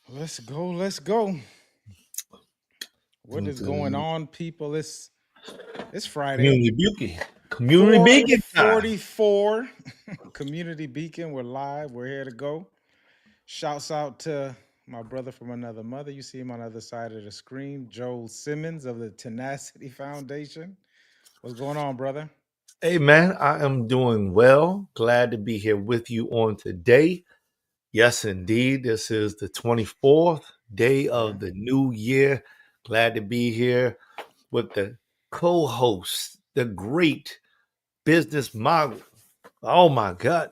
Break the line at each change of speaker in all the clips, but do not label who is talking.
Let's go. Let's go. What is going on, people? It's Friday.
Community Beacon. Community Beacon time.
444. Community Beacon. We're live. We're here to go. Shouts out to my brother from another mother. You see him on the other side of the screen. Joel Simmons of the Tenacity Foundation. What's going on, brother?
Hey man, I am doing well. Glad to be here with you on today. Yes, indeed. This is the 24th day
Yeah.
of the new year. Glad to be here with the co-host, the great business mogul. Oh my God.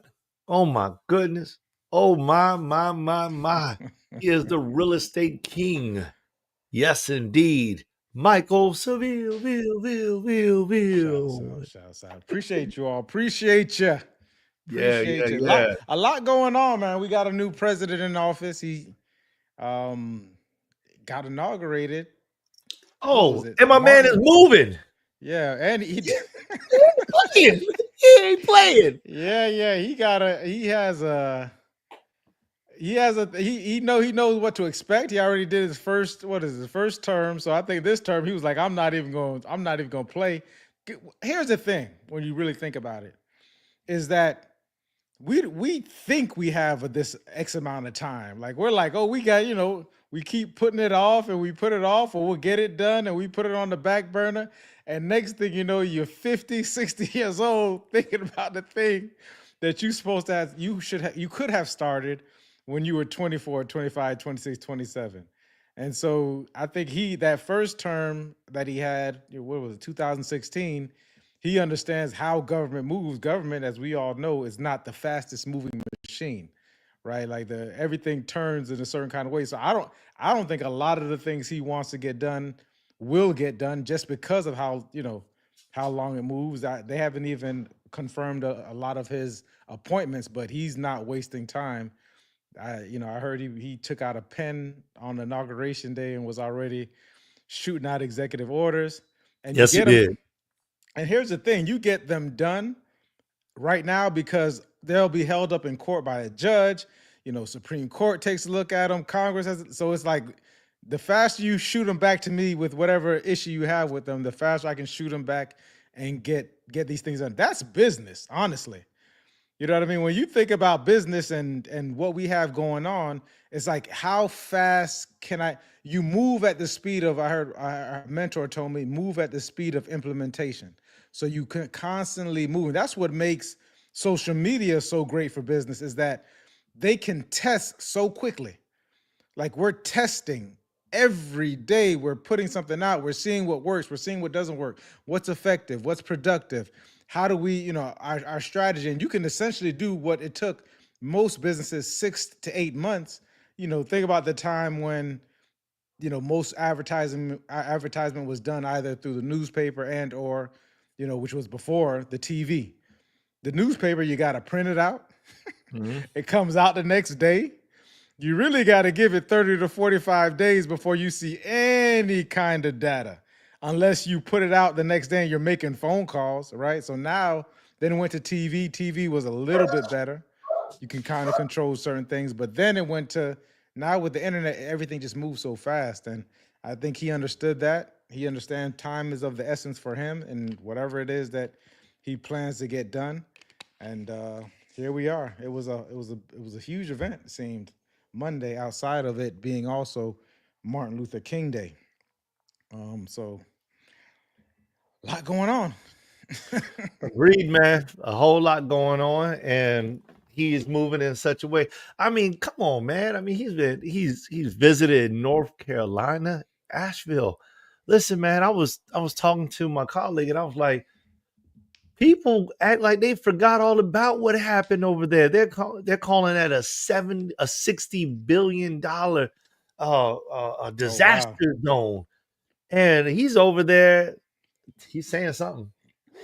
Oh my goodness. Oh my. He is the real estate king. Yes, indeed. Michael Seville,
Shouts out. Shouts out. Appreciate you all. Appreciate you.
Yeah, yeah,
Appreciate you.
yeah.
A lot going on, man. We got a new president in office. He um got inaugurated. What was
Oh,
it?
and my man is
Martin.
moving.
Yeah, and he
Yeah, he ain't playing. He ain't playing.
yeah, he knows what to expect. He already did his first term. So I think this term he was like, I'm not even going to play. Here's the thing when you really think about it is that we think we have this X amount of time. Like we're like, oh, we got, we keep putting it off and we put it off or we'll get it done and we put it on the back burner. And next thing you know, you're 50, 60 years old thinking about the thing that you supposed to have, you could have started when you were 24, 25, 26, 27. And so I think that first term that he had, what was it, 2016, he understands how government moves. Government, as we all know, is not the fastest moving machine, right? Like everything turns in a certain kind of way. So I don't think a lot of the things he wants to get done will get done just because of how long it moves. They haven't even confirmed a lot of his appointments, but he's not wasting time. I heard he took out a pen on inauguration day and was already shooting out executive orders, and you
Yes, he
get them.
did.
And here's the thing: you get them done right now because they'll be held up in court by a judge. Supreme Court takes a look at them. Congress has, so it's like the faster you shoot them back to me with whatever issue you have with them, the faster I can shoot them back and get these things done. That's business, honestly. You know what I mean? When you think about business and what we have going on, it's like how fast can you move at the speed of, I heard our mentor told me, move at the speed of implementation. So you can constantly move. That's what makes social media so great for business is that they can test so quickly. Like we're testing every day. We're putting something out. We're seeing what works. We're seeing what doesn't work. What's effective? What's productive? How do we, our strategy? And you can essentially do what it took most businesses 6 to 8 months. Think about the time when most advertisement was done either through the newspaper and or which was before the TV. The newspaper, you got to print it out.
Mhm.
It comes out the next day. You really got to give it 30 to 45 days before you see any kind of data, unless you put it out the next day and you're making phone calls, right? So now, then it went to TV. TV was a little bit better. You can kind of control certain things, but then it went to now with the internet, everything just moves so fast. And I think he understood that. He understands time is of the essence for him and whatever it is that he plans to get done. And here we are. It was a huge event. It seemed Monday, outside of it being also Martin Luther King Day. So a lot going on.
Agreed, man. A whole lot going on, and he is moving in such a way. I mean, come on, man. I mean, he's visited North Carolina, Asheville. Listen, man, I was talking to my colleague, and I was like, people act like they forgot all about what happened over there. They're calling that a $60 billion a
Oh wow.
disaster zone, and he's over there. He's saying something.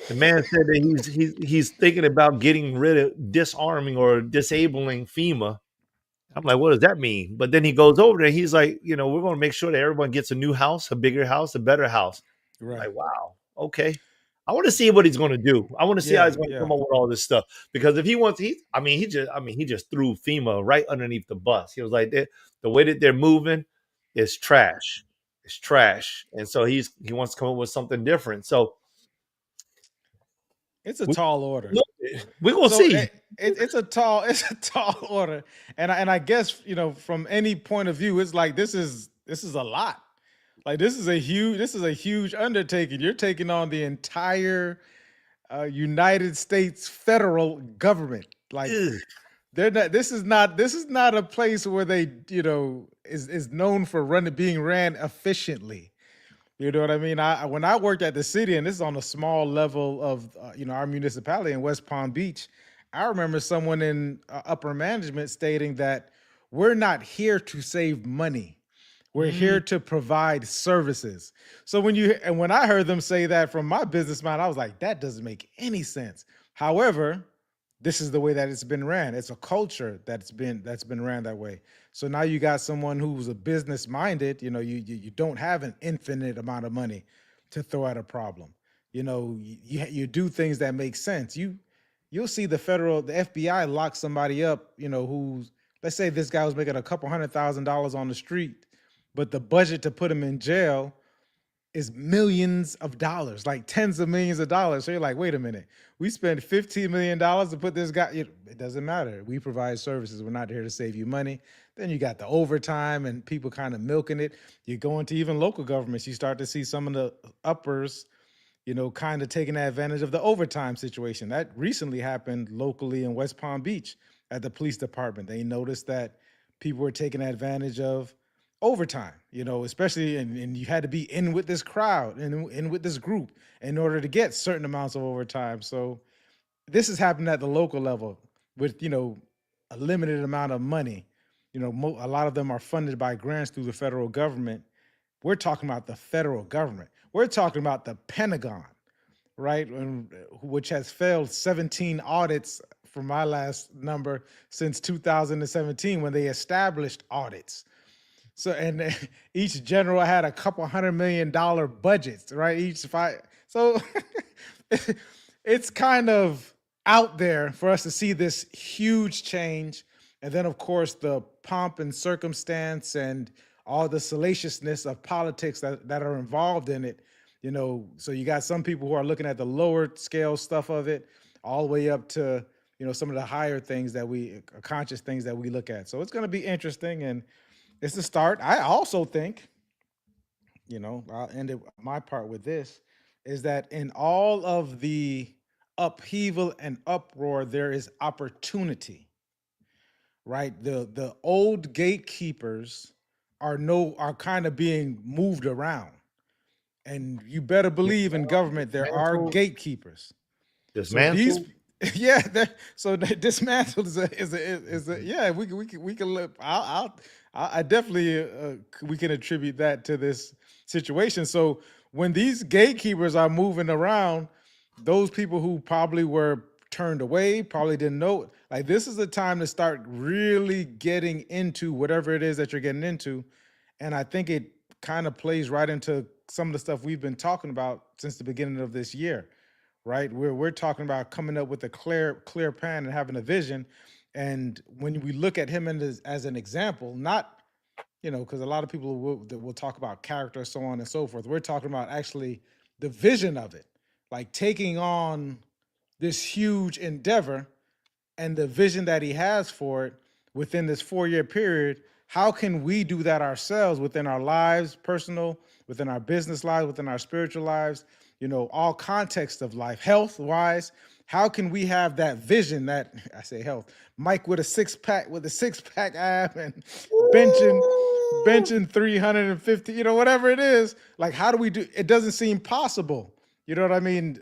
The man said that he's thinking about getting rid of disarming or disabling FEMA. I'm like, what does that mean? But then he goes over there. He's like, we're going to make sure that everyone gets a new house, a bigger house, a better house. I'm
Right.
like, wow, okay. I want to see what he's going to do. I want to see how
Yeah.
he's going to
Yeah.
come up with all this stuff because if he wants, he just threw FEMA right underneath the bus. He was like, The way that they're moving is trash. It's trash. And so he wants to come up with something different. So
It's a
we,
tall order.
we're gonna
So
see.
it's a tall it's a tall order, and I guess from any point of view, it's like this is a lot. Like this is a huge undertaking. You're taking on the entire United States federal government. Like
Ugh.
they're not. This is not a place where they is known for being ran efficiently. You know what I mean? When I worked at the city, and this is on a small level of our municipality in West Palm Beach, I remember someone in upper management stating that we're not here to save money. We're
Mm,
here to provide services. So when I heard them say that from my business mind, I was like, that doesn't make any sense. However, this is the way that it's been ran. It's a culture that's been ran that way. So now you got someone who's a business minded. You don't have an infinite amount of money to throw at a problem. You do things that make sense. You'll see the FBI lock somebody up. Who's, let's say this guy was making a couple $100,000 on the street, but the budget to put him in jail is millions of dollars, like tens of millions of dollars. So you're like, wait a minute, we spent $15 million to put this guy. It doesn't matter. We provide services. We're not here to save you money. Then you got the overtime and people kind of milking it. You go into even local governments, you start to see some of the uppers, kind of taking advantage of the overtime situation. That recently happened locally in West Palm Beach at the police department. They noticed that people were taking advantage of overtime, especially, and you had to be in with this crowd and in with this group in order to get certain amounts of overtime. So this is happening at the local level with, a limited amount of money. A lot of them are funded by grants through the federal government. We're talking about the federal government. We're talking about the Pentagon, right? Which has failed 17 audits from my last number since 2017 when they established audits. So and each general had a couple $100 million budgets, right? Each five. So it's kind of out there for us to see this huge change. And then, of course, the pomp and circumstance and all the salaciousness of politics that are involved in it. So you got some people who are looking at the lower scale stuff of it, all the way up to, some of the higher things conscious things that we look at. So it's going to be interesting. And it's a start. I also think, I'll end my part with this, is that in all of the upheaval and uproar, there is opportunity, right? The old gatekeepers are kind of being moved around. And you better believe in government, there are
dismantled,
gatekeepers. So these,
dismantled.
yeah, so dismantled is a yeah. We can look. I definitely we can attribute that to this situation. So when these gatekeepers are moving around, those people who probably were turned away, probably didn't know. Like this is the time to start really getting into whatever it is that you're getting into, and I think it kind of plays right into some of the stuff we've been talking about since the beginning of this year, right? We're talking about coming up with a clear plan and having a vision. And when we look at him as an example, not because a lot of people will talk about character, so on and so forth. We're talking about actually the vision of it, like taking on this huge endeavor and the vision that he has for it within this 4-year period. How can we do that ourselves within our lives, personal, within our business lives, within our spiritual lives, all context of life, health wise? How can we have that vision that I say health, Mike with a six pack ab and benching
Ooh,
benching 350, whatever it is. Like, how do we do it? Doesn't seem possible, you know what I mean,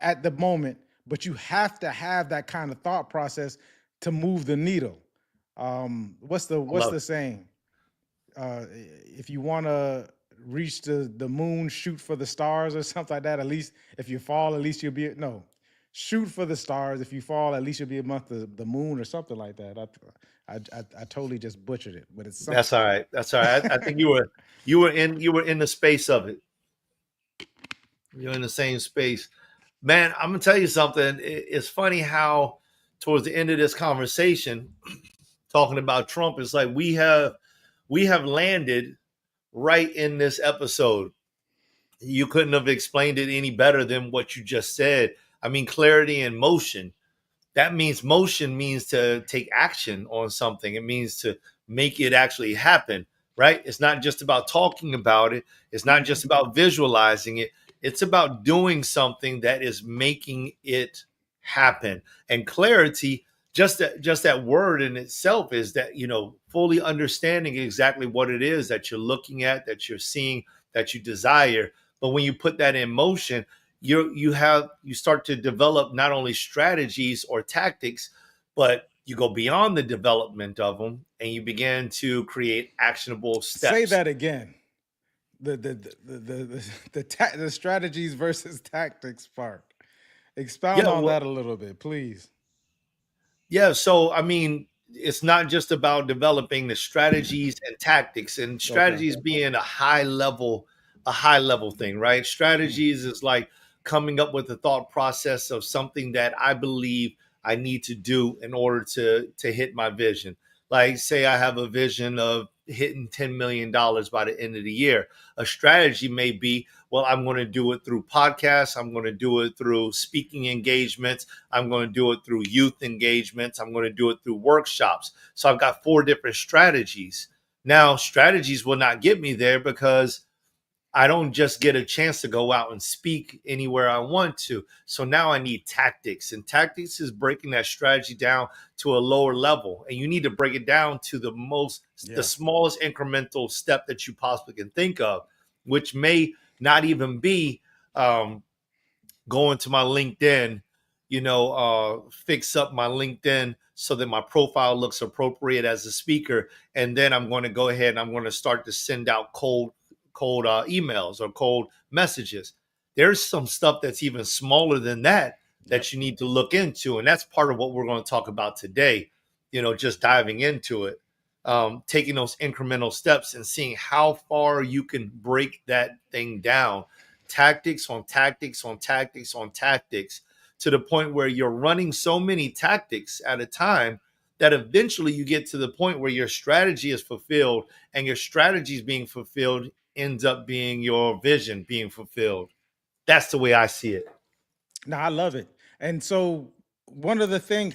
at the moment, but you have to have that kind of thought process to move the needle. What's the
I
what's
love
the
it.
saying? If you want to reach the moon, shoot for the stars or something like that. At least if you fall, at least you'll be no. Shoot for the stars. If you fall, at least you'll be amongst the moon or something like that. I totally just butchered it, but it's something.
That's all right. That's all right. I think you were in the space of it. You're in the same space. Man, I'm gonna tell you something. It's funny how towards the end of this conversation, talking about Trump, it's like we have we have landed right in this episode. You couldn't have explained it any better than what you just said. I mean, clarity and motion. That means motion means to take action on something. It means to make it actually happen, right? It's not just about talking about it. It's not just about visualizing it. It's about doing something that is making it happen. And clarity, just that word in itself is that, fully understanding exactly what it is that you're looking at, that you're seeing, that you desire. But when you put that in motion, you start to develop not only strategies or tactics, but you go beyond the development of them and you begin to create actionable
Say
steps.
that again. The strategies versus tactics part. Expound
Yeah,
on
well,
that a little bit, please.
yeah, so I mean, it's not just about developing the strategies and tactics, and
Okay.
strategies being a high level thing, right?
Mm.
Strategies is like coming up with the thought process of something that I believe I need to do in order to hit my vision. Like say I have a vision of hitting $10 million by the end of the year. A strategy may be, well, I'm going to do it through podcasts, I'm going to do it through speaking engagements, I'm going to do it through youth engagements, I'm going to do it through workshops. So I've got 4 different strategies. Now, strategies will not get me there because I don't just get a chance to go out and speak anywhere I want to. So now I need tactics. And tactics is breaking that strategy down to a lower level. And you need to break it down to the
Yeah.
smallest incremental step that you possibly can think of, which may not even be um, go into my LinkedIn, fix up my LinkedIn so that my profile looks appropriate as a speaker, and then I'm going to go ahead and I'm going to start to send out cold emails or cold messages. There's some stuff that's even smaller than that
Yep.
that you need to look into, and that's part of what we're going to talk about today. Just diving into it, taking those incremental steps and seeing how far you can break that thing down, tactics on tactics on tactics on tactics, to the point where you're running so many tactics at a time that eventually you get to the point where your strategy is fulfilled, and your strategy is being fulfilled ends up being your vision being fulfilled. That's the way I see it.
No, I love it. And so one of the things,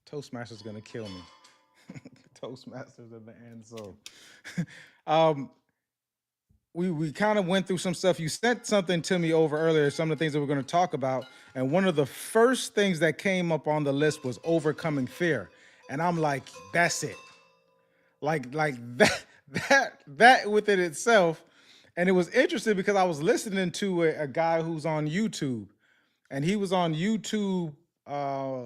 Toastmasters gonna kill me. Toastmasters in the end. So um we kind of went through some stuff. You sent something to me over earlier, some of the things that we're going to talk about. And one of the first things that came up on the list was overcoming fear. And I'm like, that's it. Like that within itself. And it was interesting because I was listening to a guy who's on YouTube, and he was on YouTube. Uh,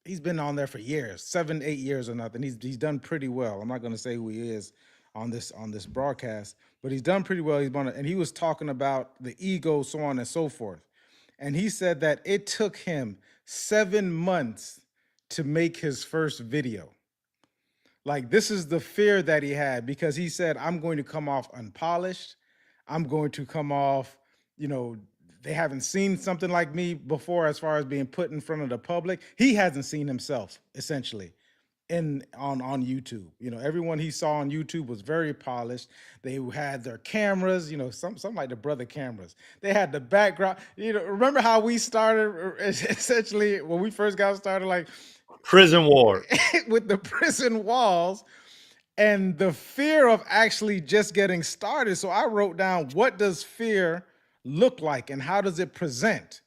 he's been on there for years, 7, 8 years or nothing. He's done pretty well. I'm not going to say who he is on this broadcast, but he's done pretty well. And he was talking about the ego, so on and so forth. And he said that it took him 7 months to make his first video. Like, this is the fear that he had, because he said, I'm going to come off unpolished. I'm going to come off, you know, they haven't seen something like me before as far as being put in front of the public. He hasn't seen himself, essentially, on YouTube. Everyone he saw on YouTube was very polished. They had their cameras, some like the brother cameras. They had the background. Remember how we started essentially when we first got started, like
Prison War.
with the prison walls and the fear of actually just getting started. So I wrote down, what does fear look like and how does it present?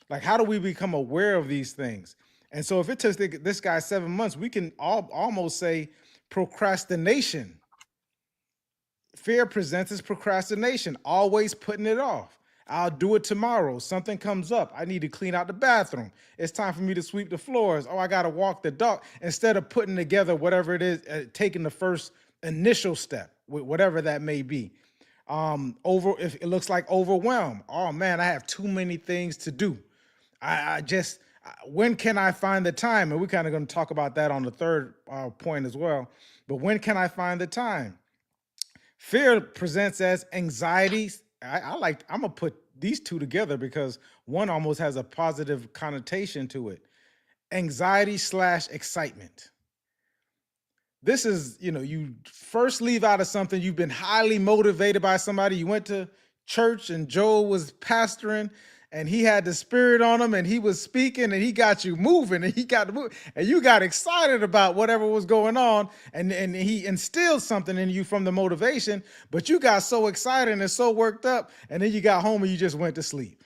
Like, how do we become aware of these things? And so if it took this guy 7 months, we can almost say procrastination. Fear presents as procrastination, always putting it off. I'll do it tomorrow. Something comes up. I need to clean out the bathroom. It's time for me to sweep the floors. Oh, I got to walk the dog. Instead of putting together whatever it is, taking the first initial step, whatever that may be. If it looks like overwhelm. Oh man, I have too many things to do. When can I find the time? And we're kind of going to talk about that on the third point as well. But when can I find the time? Fear presents as anxiety. I'm gonna put these two together because one almost has a positive connotation to it. Anxiety slash excitement. this is, you first leave out of something, you've been highly motivated by somebody, you went to church and Joel was pastoring and he had the spirit on him and he was speaking and he got you moving and he got to move and you got excited about whatever was going on and he instilled something in you from the motivation, but you got so excited and so worked up and then you got home and you just went to sleep.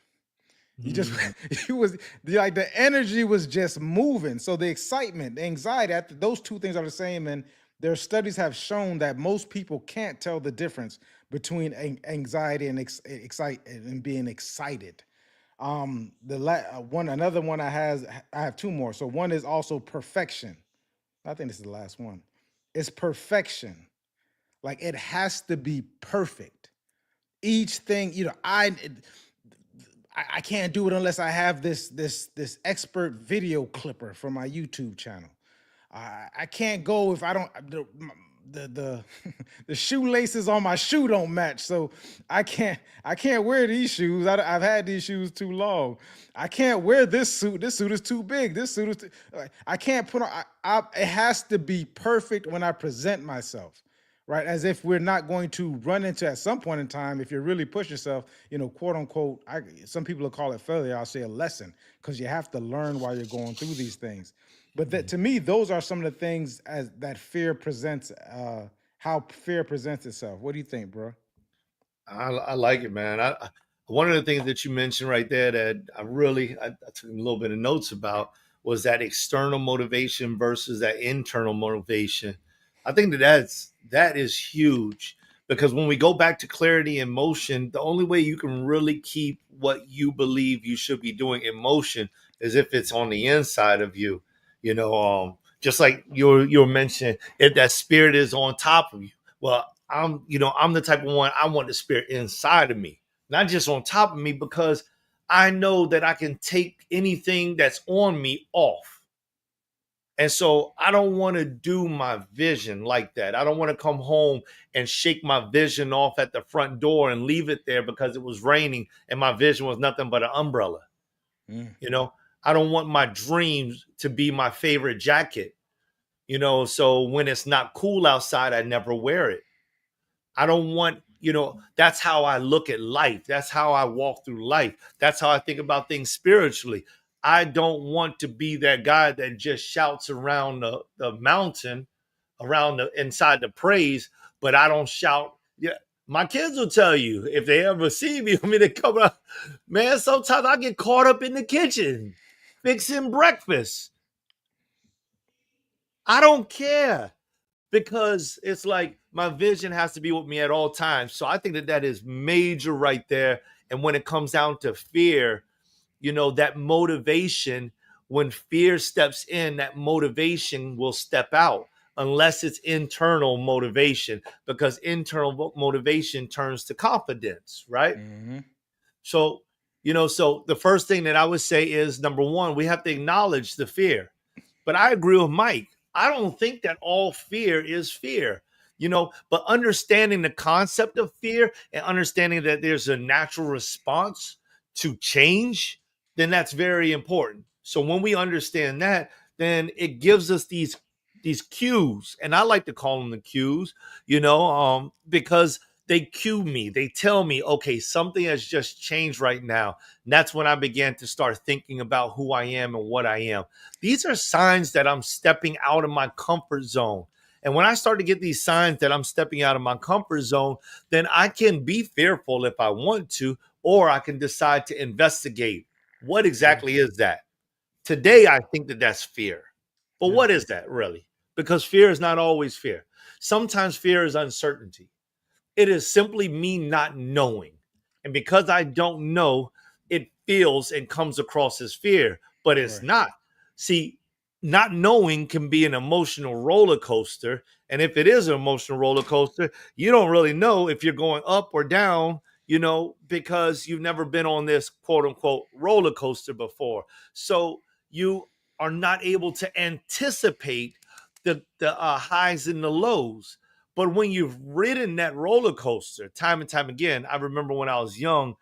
You just
Mm.
you was like the energy was just moving. So the excitement, the anxiety, those two things are the same. And their studies have shown that most people can't tell the difference between anxiety and excite and being excited. One another one I have two more. So one is also perfection. I think this is the last one. It's perfection. Like it has to be perfect. Each thing, I can't do it unless I have this expert video clipper for my YouTube channel. I can't go if I don't the the shoelaces on my shoe don't match, so I can't wear these shoes. I've had these shoes too long. I can't wear this suit. This suit is too big. This suit is I can't put on. It has to be perfect when I present myself, right? As if we're not going to run into at some point in time, if you really push yourself, quote unquote, some people will call it failure. I'll say a lesson because you have to learn while you're going through these things. But that to me, those are some of the things as that fear presents, how fear presents itself. What do you think, bro?
I like it, man. One of the things that you mentioned right there that I took a little bit of notes about was that external motivation versus that internal motivation. I think that is huge because when we go back to clarity and motion, the only way you can really keep what you believe you should be doing in motion is if it's on the inside of you. Just like you were mentioning, if that spirit is on top of you. Well, I'm the type of one I want the spirit inside of me, not just on top of me, because I know that I can take anything that's on me off. And so I don't want to do my vision like that. I don't want to come home and shake my vision off at the front door and leave it there because it was raining and my vision was nothing but an umbrella.
Mm,
You know, I don't want my dreams to be my favorite jacket, so when it's not cool outside, I never wear it. I don't want, that's how I look at life. That's how I walk through life. That's how I think about things spiritually. I don't want to be that guy that just shouts around the mountain, around the inside the praise, but I don't shout. Yeah, my kids will tell you if they ever see me, they come out, man, sometimes I get caught up in the kitchen fixing breakfast. I don't care because it's like my vision has to be with me at all times. So I think that is major right there. And when it comes down to fear, that motivation, when fear steps in, that motivation will step out unless it's internal motivation, because internal motivation turns to confidence, right?
hmm
So, so the first thing that I would say is number one, we have to acknowledge the fear. But I agree with Mike. I don't think that all fear is fear, but understanding the concept of fear and understanding that there's a natural response to change, then that's very important. So when we understand that, then it gives us these cues, and I like to call them the cues, because they cue me. They tell me, okay, something has just changed right now. And that's when I began to start thinking about who I am and what I am. These are signs that I'm stepping out of my comfort zone. And when I start to get these signs that I'm stepping out of my comfort zone, then I can be fearful if I want to, or I can decide to investigate what
Yeah,
exactly is that. Today, I think that that's fear. But
yeah,
what is that really? Because fear is not always fear. Sometimes fear is uncertainty. It is simply me not knowing. And because I don't know, it feels and comes across as fear, but it's
right.
not. See, not knowing can be an emotional roller coaster. And if it is an emotional roller coaster, you don't really know if you're going up or down, because you've never been on this quote unquote roller coaster before. So you are not able to anticipate the highs and the lows. But when you've ridden that roller coaster time and time again, I remember when I was young,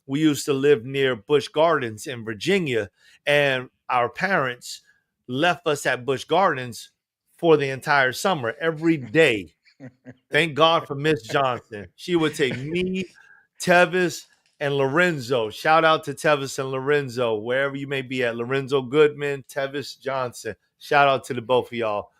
we used to live near Busch Gardens in Virginia, and our parents left us at Busch Gardens for the entire summer every day. Thank God for Miss Johnson. She would take me, Tevis, and Lorenzo. Shout out to Tevis and Lorenzo, wherever you may be at. Lorenzo Goodman, Tevis Johnson. Shout out to the both of y'all.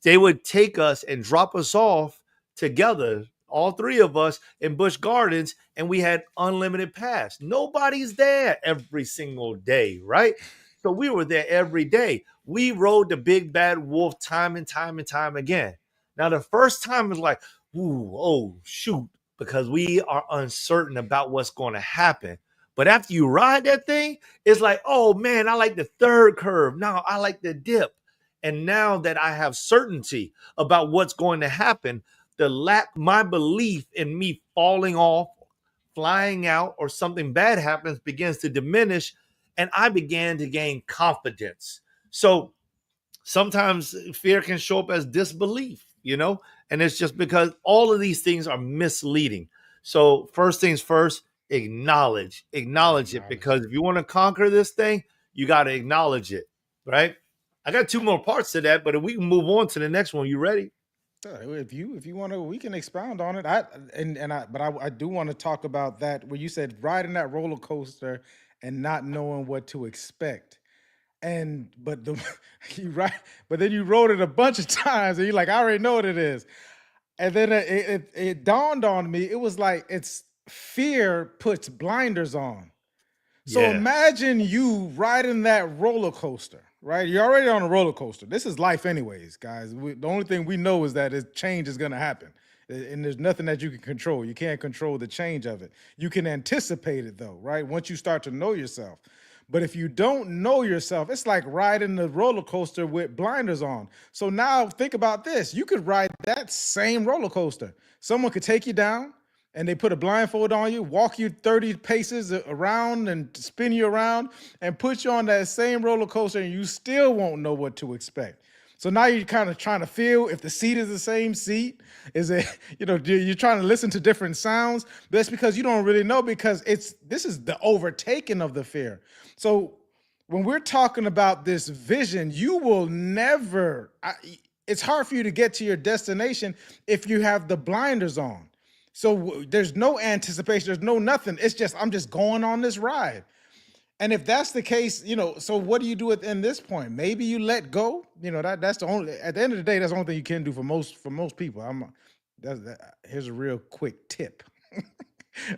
They would take us and drop us off together, all three of us in Busch Gardens, and we had unlimited pass. Nobody's there every single day, right? So we were there every day. We rode the big bad wolf time and time and time again. Now, the first time was like, ooh, oh, shoot, because we are uncertain about what's going to happen. But after you ride that thing, it's like, oh man, I like the third curve. Now I like the dip. And now that I have certainty about what's going to happen, my belief in me falling off, flying out, or something bad happens begins to diminish. And I began to gain confidence. So sometimes fear can show up as disbelief, and it's just because all of these things are misleading. So first things first, acknowledge it,
Acknowledge
because
it.
if you want to conquer this thing, you got to acknowledge it, right? I got two more parts to that, but if we can move on to the next one, you ready?
If you want to, we can expound on it. I do want to talk about that where you said riding that roller coaster and not knowing what to expect. And but the you right, but then you rode it a bunch of times and you're like, I already know what it is. And then it dawned on me, it was like it's fear puts blinders on. So
Yeah,
imagine you riding that roller coaster, right? You're already on a roller coaster. This is life, anyways, guys. The only thing we know is that change is going to happen. And there's nothing that you can control. You can't control the change of it. You can anticipate it, though, right? Once you start to know yourself. But if you don't know yourself, it's like riding the roller coaster with blinders on. So now think about this. You could ride that same roller coaster. Someone could take you down and they put a blindfold on you, walk you 30 paces around and spin you around and put you on that same roller coaster and you still won't know what to expect. So now you're kind of trying to feel if the seat is the same seat. Is it, you're trying to listen to different sounds. That's because you don't really know because this is the overtaking of the fear. So when we're talking about this vision, you will never, it's hard for you to get to your destination if you have the blinders on. So there's no anticipation, there's no nothing. It's just, I'm just going on this ride. And if that's the case, so what do you do in this point? Maybe you let go. That's the only. At the end of the day, that's the only thing you can do for most people. Here's a real quick tip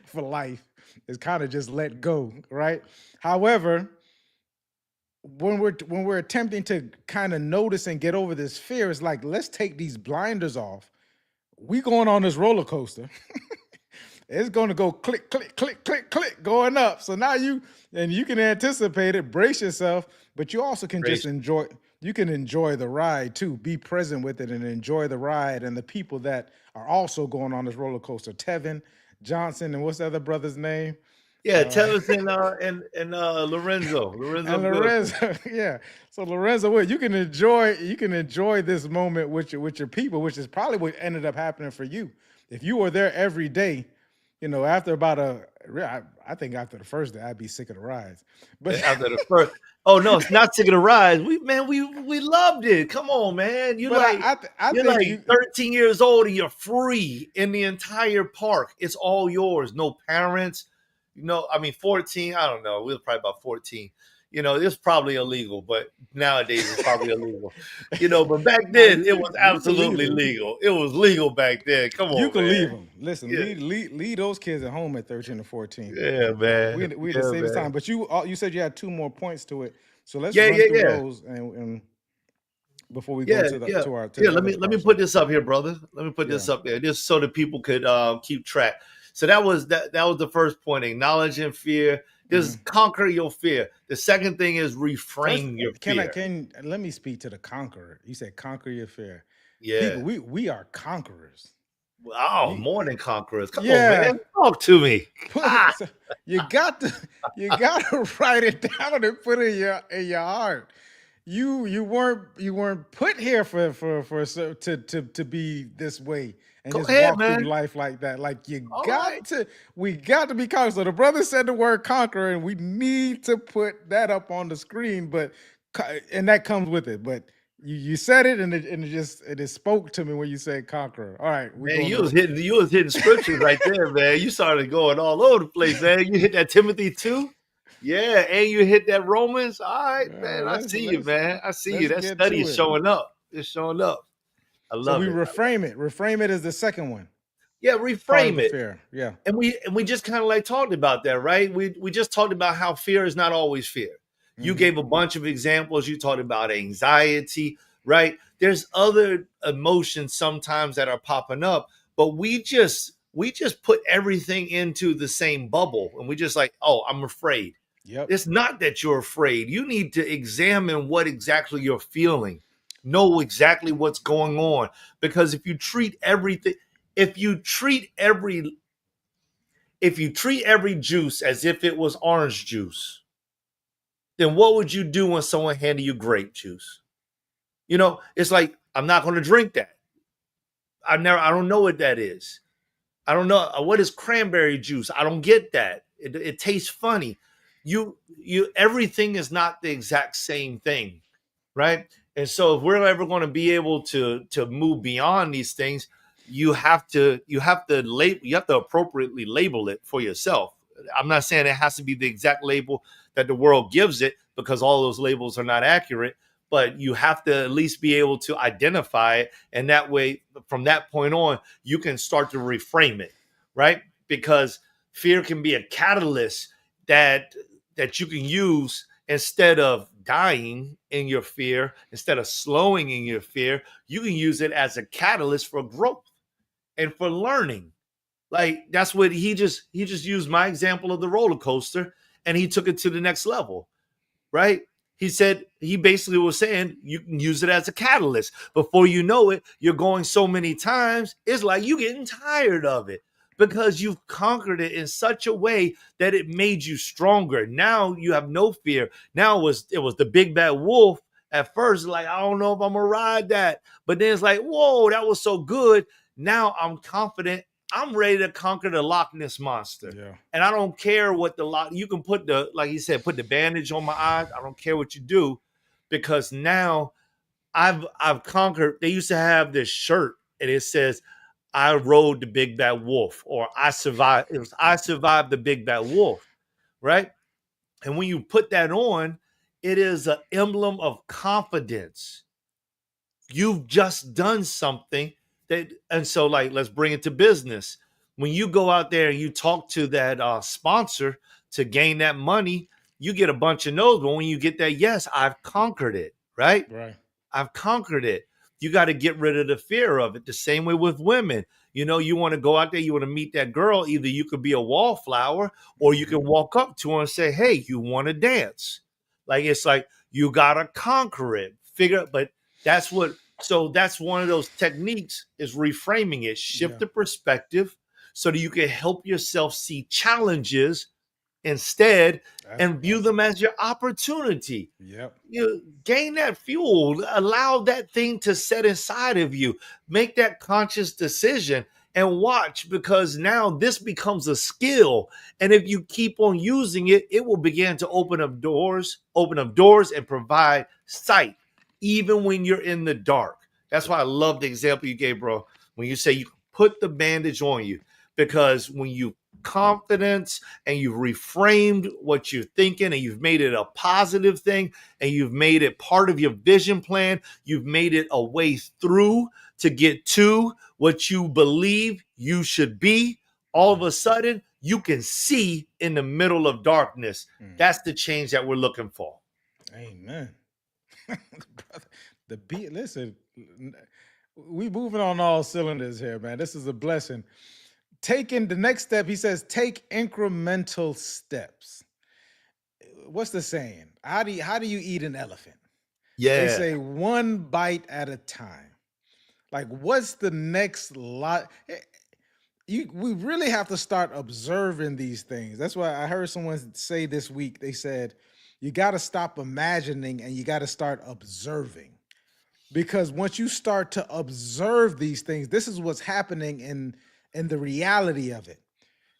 for life: is kind of just let go, right? However, when we're attempting to kind of notice and get over this fear, it's like let's take these blinders off. We going on this roller coaster. It's going to go click, click, click, click, click, going up. So now you can anticipate it, brace yourself, but you also can just
Grace.
enjoy. You can enjoy the ride too. Be present with it and enjoy the ride and the people that are also going on this roller coaster. Tevin Johnson and what's the other brother's name?
Yeah, Tevis and Lorenzo
And
Good.
Lorenzo, yeah. So Lorenzo, what you can enjoy this moment with your people, which is probably what ended up happening for you. If you were there every day, after about I think after the first day, I'd be sick of the rides. But
After the first. Oh no, it's not Sick of the Rise. We loved it. Come on, man. You're
but
like
I
you're
think
like 13 years old and you're free in the entire park. It's all yours. No parents. I mean 14. I don't know. We were probably about 14. It's probably illegal, but nowadays it's probably illegal. But back
nah,
then it
you
was
you can leave
absolutely
them.
legal. It was legal back then. Come
You
on,
can
man.
leave them. Listen,
Yeah,
leave those kids at home at 13 or 14.
yeah,
We
man.
we had to
Yeah,
save this
man.
time. But you said you had two more points to it, so let's
Yeah,
run
yeah,
through
yeah.
those and before we go
Yeah,
to the
yeah,
to our to
yeah.
the
Let
other
me let me
parts
put
of it.
this up here, brother. Let me put
Yeah.
this up there, just so that people could keep track. So that was the first point: acknowledge and fear.
Mhm.
Just conquer your fear. The second thing is
First,
reframe your
can I
fear.
can let me speak to the conqueror. You said conquer your fear. People,
Yeah.
we are conquerors.
Wow,
You,
more than conquerors. Come on,
yeah,
man. Talk to me. Ah,
so you got to write it down and put it in your heart. You weren't put here to be this way and
go
just
ahead,
walk through
man.
life like that. Like
All right.
we got to be conquerors. So the brother said the word conqueror, and we need to put that up on the screen. And that comes with it. But you said it, and it spoke to me when you said conqueror. All right, we're
Man,
going to
you was hitting scriptures right there, man. You started going all over the place, man. You hit that Timothy too. Yeah, and you hit that Romans. All right, man. I
let's
see you, man. I see you.
let's
That
get
study
to
is
it.
showing up. It's showing up. I
So we
love it.
reframe it. Reframe it as the second one,
Yeah,
part of
reframe
the
it.
fear. Yeah.
And we just kind of like talked about that, right? We just talked about how fear is not always fear. You
Hmm.
gave a bunch of examples. You talked about anxiety, right? There's other emotions sometimes that are popping up, but we just put everything into the same bubble, and we just like, oh, I'm afraid.
Yep.
It's not that you're afraid. You need to examine what exactly you're feeling, know exactly what's going on, because if you treat every if you treat every juice as if it was orange juice, then what would you do when someone handed you grape juice? It's like, I'm not going to drink that. I don't know what that is. I don't know what is cranberry juice. I don't get that. It tastes funny. Everything is not the exact same thing, right? And so if we're ever going to be able to move beyond these things, you have to appropriately label it for yourself. I'm not saying it has to be the exact label that the world gives it, because all those labels are not accurate, but you have to at least be able to identify it, and that way, from that point on, you can start to reframe it, right? Because fear can be a catalyst that you can use. Instead of dying in your fear, instead of slowing in your fear, you can use it as a catalyst for growth and for learning. Like, that's what he just used my example of the roller coaster, and he took it to the next level, right? He basically was saying you can use it as a catalyst. Before you know it, you're going so many times, it's like you getting tired of it, because you've conquered it in such a way that it made you stronger. Now you have no fear. Now it was the big bad wolf. At first, like, I don't know if I'm gonna ride that, but then it's like, whoa, that was so good. Now I'm confident. I'm ready to conquer the Loch Ness monster.
Yeah.
And I don't care what you can put like he said, put the bandage on my eyes. I don't care what you do, because now I've conquered. They used to have this shirt, and it says, I rode the big bad wolf, or I survived. It was, I survived the big bad wolf, right? And when you put that on, it is an emblem of confidence. You've just done something and so, like, let's bring it to business. When you go out there and you talk to that sponsor to gain that money, you get a bunch of no's, but when you get that yes, I've conquered it, right?
Right.
I've conquered it. You got to get rid of the fear of it. The same way with women. You want to go out there, you want to meet that girl. Either you could be a wallflower, or you
Hmm.
can walk up to her and say, hey, you want to dance? Like, it's like, you got to conquer it. But that's one of those techniques, is reframing it, shift
Yeah.
the perspective so that you can help yourself see challenges instead, and view
That's
them as your opportunity.
yep.
You gain that fuel, allow that thing to set inside of you, make that conscious decision, and watch, because now this becomes a skill. And if you keep on using it, it will begin to open up doors and provide sight, even when you're in the dark. That's why I love the example you gave, bro, when you say you put the bandage on you, because when you confidence and you've reframed what you're thinking, and you've made it a positive thing, and you've made it part of your vision plan, you've made it a way through to get to what you believe you should be, all of a sudden you can see in the middle of darkness.
Mm.
That's the change that we're looking for.
Amen. Brother, the beat. Listen, we moving on all cylinders here, man. This is a blessing. Taking the next step, he says, take incremental steps. What's the saying? How do you eat an elephant? They
Yeah.
say one bite at a time. Like, what's the next lot? We really have to start observing these things. That's why I heard someone say this week. They said you got to stop imagining and you got to start observing, because once you start to observe these things, this is what's happening in the reality of it.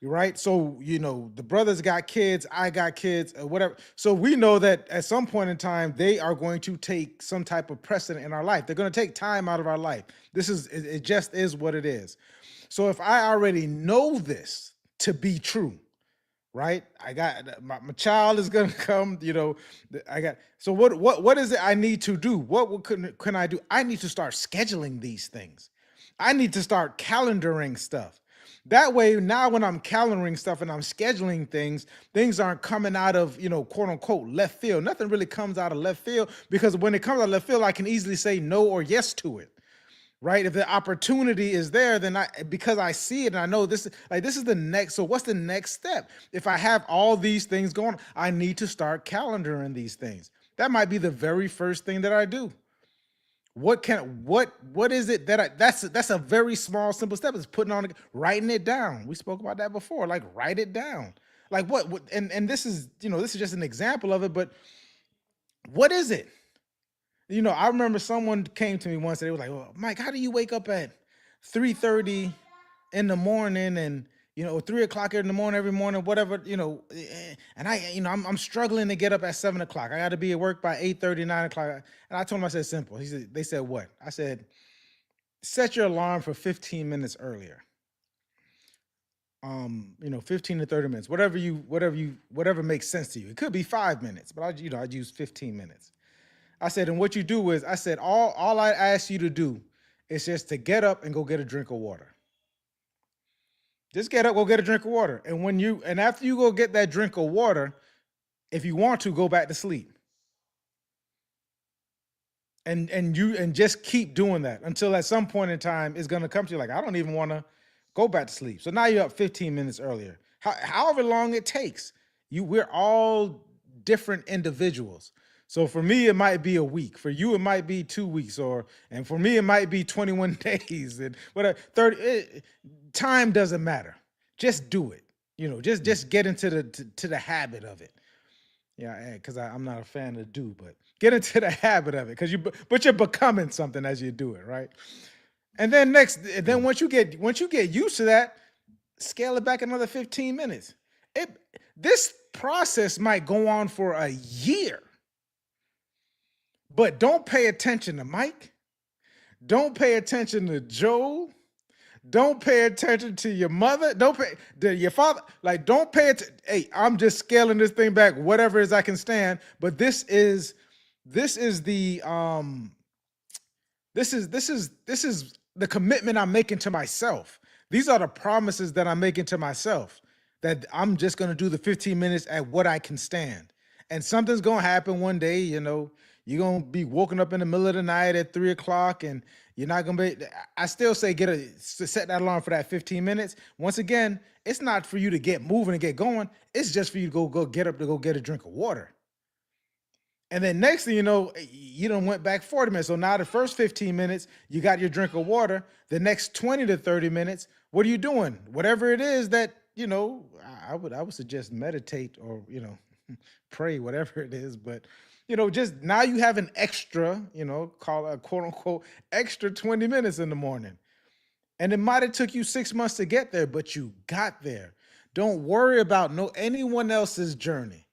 right? So, the brothers got kids, I got kids, or whatever. So we know that at some point in time, they are going to take some type of precedent in our life. They're going to take time out of our life. It just is what it is. So if I already know this to be true, right? I got my child is gonna come. I got. So what is it I need to do? What can I do? I need to start scheduling these things. I need to start calendaring stuff. That way, now when I'm calendaring stuff and I'm scheduling things, things aren't coming out of quote unquote left field. Nothing really comes out of left field because when it comes out of left field, I can easily say no or yes to it, right? If the opportunity is there, then because I see it and I know this is the next. So what's the next step? If I have all these things going, I need to start calendaring these things. That might be the very first thing that I do. What is it that that's a very small, simple step. Is writing it down. We spoke about that before. Like, write it down. Like what and this is just an example of it, but what is it? I remember someone came to me once and they was like, "Well, Mike, how do you wake up at 3:30 in the morning and 3 o'clock in the morning every morning, whatever, and I'm struggling to get up at 7 o'clock. I got to be at work by 8:30, 9 o'clock." And I told him, I said, simple. They said, what? I said, set your alarm for 15 minutes earlier. 15 to 30 minutes, whatever makes sense to you. It could be 5 minutes, but I'd use 15 minutes. I said, and what you do is, I said, all I ask you to do is just to get up and go get a drink of water. Just get up, go get a drink of water. And after you go get that drink of water, if you want to, go back to sleep. And just keep doing that until at some point in time it's gonna come to you like, I don't even want to go back to sleep. So now you're up 15 minutes earlier. However long it takes. We're all different individuals. So for me, it might be a week. For you, it might be 2 weeks, and for me, it might be 21 days and whatever. 30. Time doesn't matter. Just do it. Just get into the habit of it. Yeah, because I'm not a fan of do, but get into the habit of it, but you're becoming something as you do it, right? And then once you get used to that, scale it back another 15 minutes. This process might go on for a year, but don't pay attention to Mike. Don't pay attention to Joel. Don't pay attention to your mother. Don't pay to your father. Like, don't pay it. Hey, I'm just scaling this thing back, whatever it is I can stand. But this is the commitment I'm making to myself. These are the promises that I'm making to myself, that I'm just gonna do the 15 minutes at what I can stand. And something's gonna happen one day, you're gonna be woken up in the middle of the night at 3 o'clock, and you're not gonna be. I still say set that alarm for that 15 minutes. Once again, it's not for you to get moving and get going. It's just for you to go get up to go get a drink of water. And then next thing you know, you done went back 40 minutes. So now the first 15 minutes, you got your drink of water. The next 20 to 30 minutes, what are you doing? Whatever it is that, I would suggest meditate or, pray, whatever it is. But, just now you have an extra, call it quote unquote extra 20 minutes in the morning. And it might have took you 6 months to get there, but you got there. Don't worry about anyone else's journey.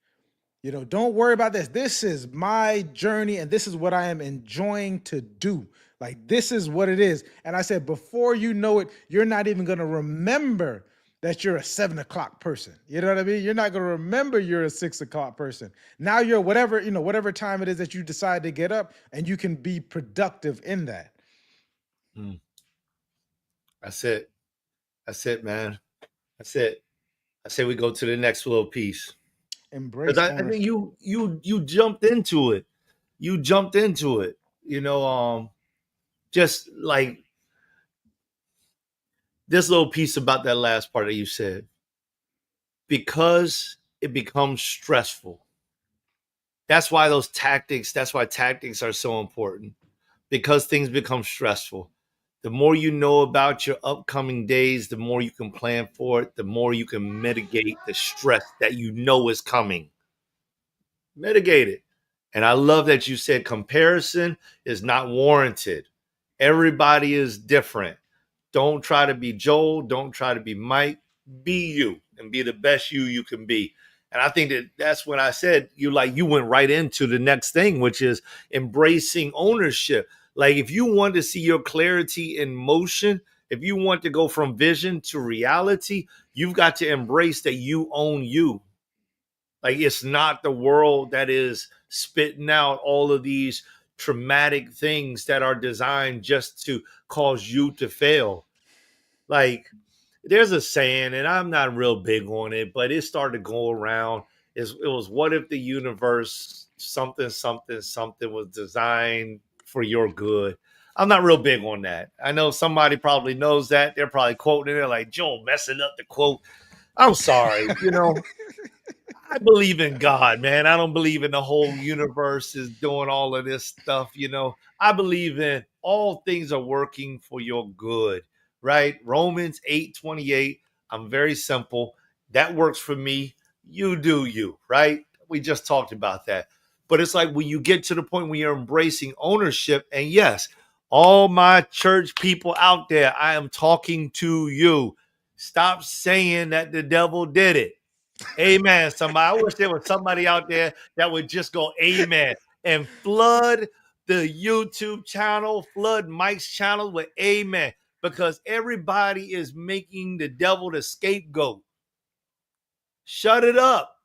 Don't worry about this. This is my journey, and this is what I am enjoying to do. Like, this is what it is. And I said, before you know it, you're not even going to remember that you're a 7 o'clock person. You know what I mean? You're not going to remember you're a 6 o'clock person. Now you're whatever time it is that you decide to get up, and you can be productive in that.
That's it. That's it, man. That's it. I say we go to the next little piece.
Embrace
I
ownership.
think you jumped into it. You jumped into it. Just like this little piece about that last part that you said. Because it becomes stressful. That's why tactics are so important. Because things become stressful. The more you know about your upcoming days, the more you can plan for it, the more you can mitigate the stress that you know is coming. Mitigate it. And I love that you said comparison is not warranted. Everybody is different. Don't try to be Joel. Don't try to be Mike. be you and be the best you can be. And I think that that's when I said you went right into the next thing, which is embracing ownership. Like if you want to see your clarity in motion, if you want to go from vision to reality, you've got to embrace that you own you. Like it's not the world that is spitting out all of these traumatic things that are designed just to cause you to fail. Like there's a saying, and I'm not real big on it, but it started to go around. It was what if the universe something something something was designed for your good? I'm not real big on that. I know somebody probably knows that. They're probably quoting it like Joe messing up the quote. I'm sorry. I believe in God, man. I don't believe in the whole universe is doing all of this stuff. I believe in all things are working for your good, right? Romans 8:28. I'm very simple. That works for me. You do you, right? We just talked about that. But it's like when you get to the point when you're embracing ownership, and yes, all my church people out there, I am talking to you. Stop saying that the devil did it. Amen. Somebody, I wish there was somebody out there that would just go amen and flood the YouTube channel, flood Mike's channel with amen, because everybody is making the devil the scapegoat. Shut it up.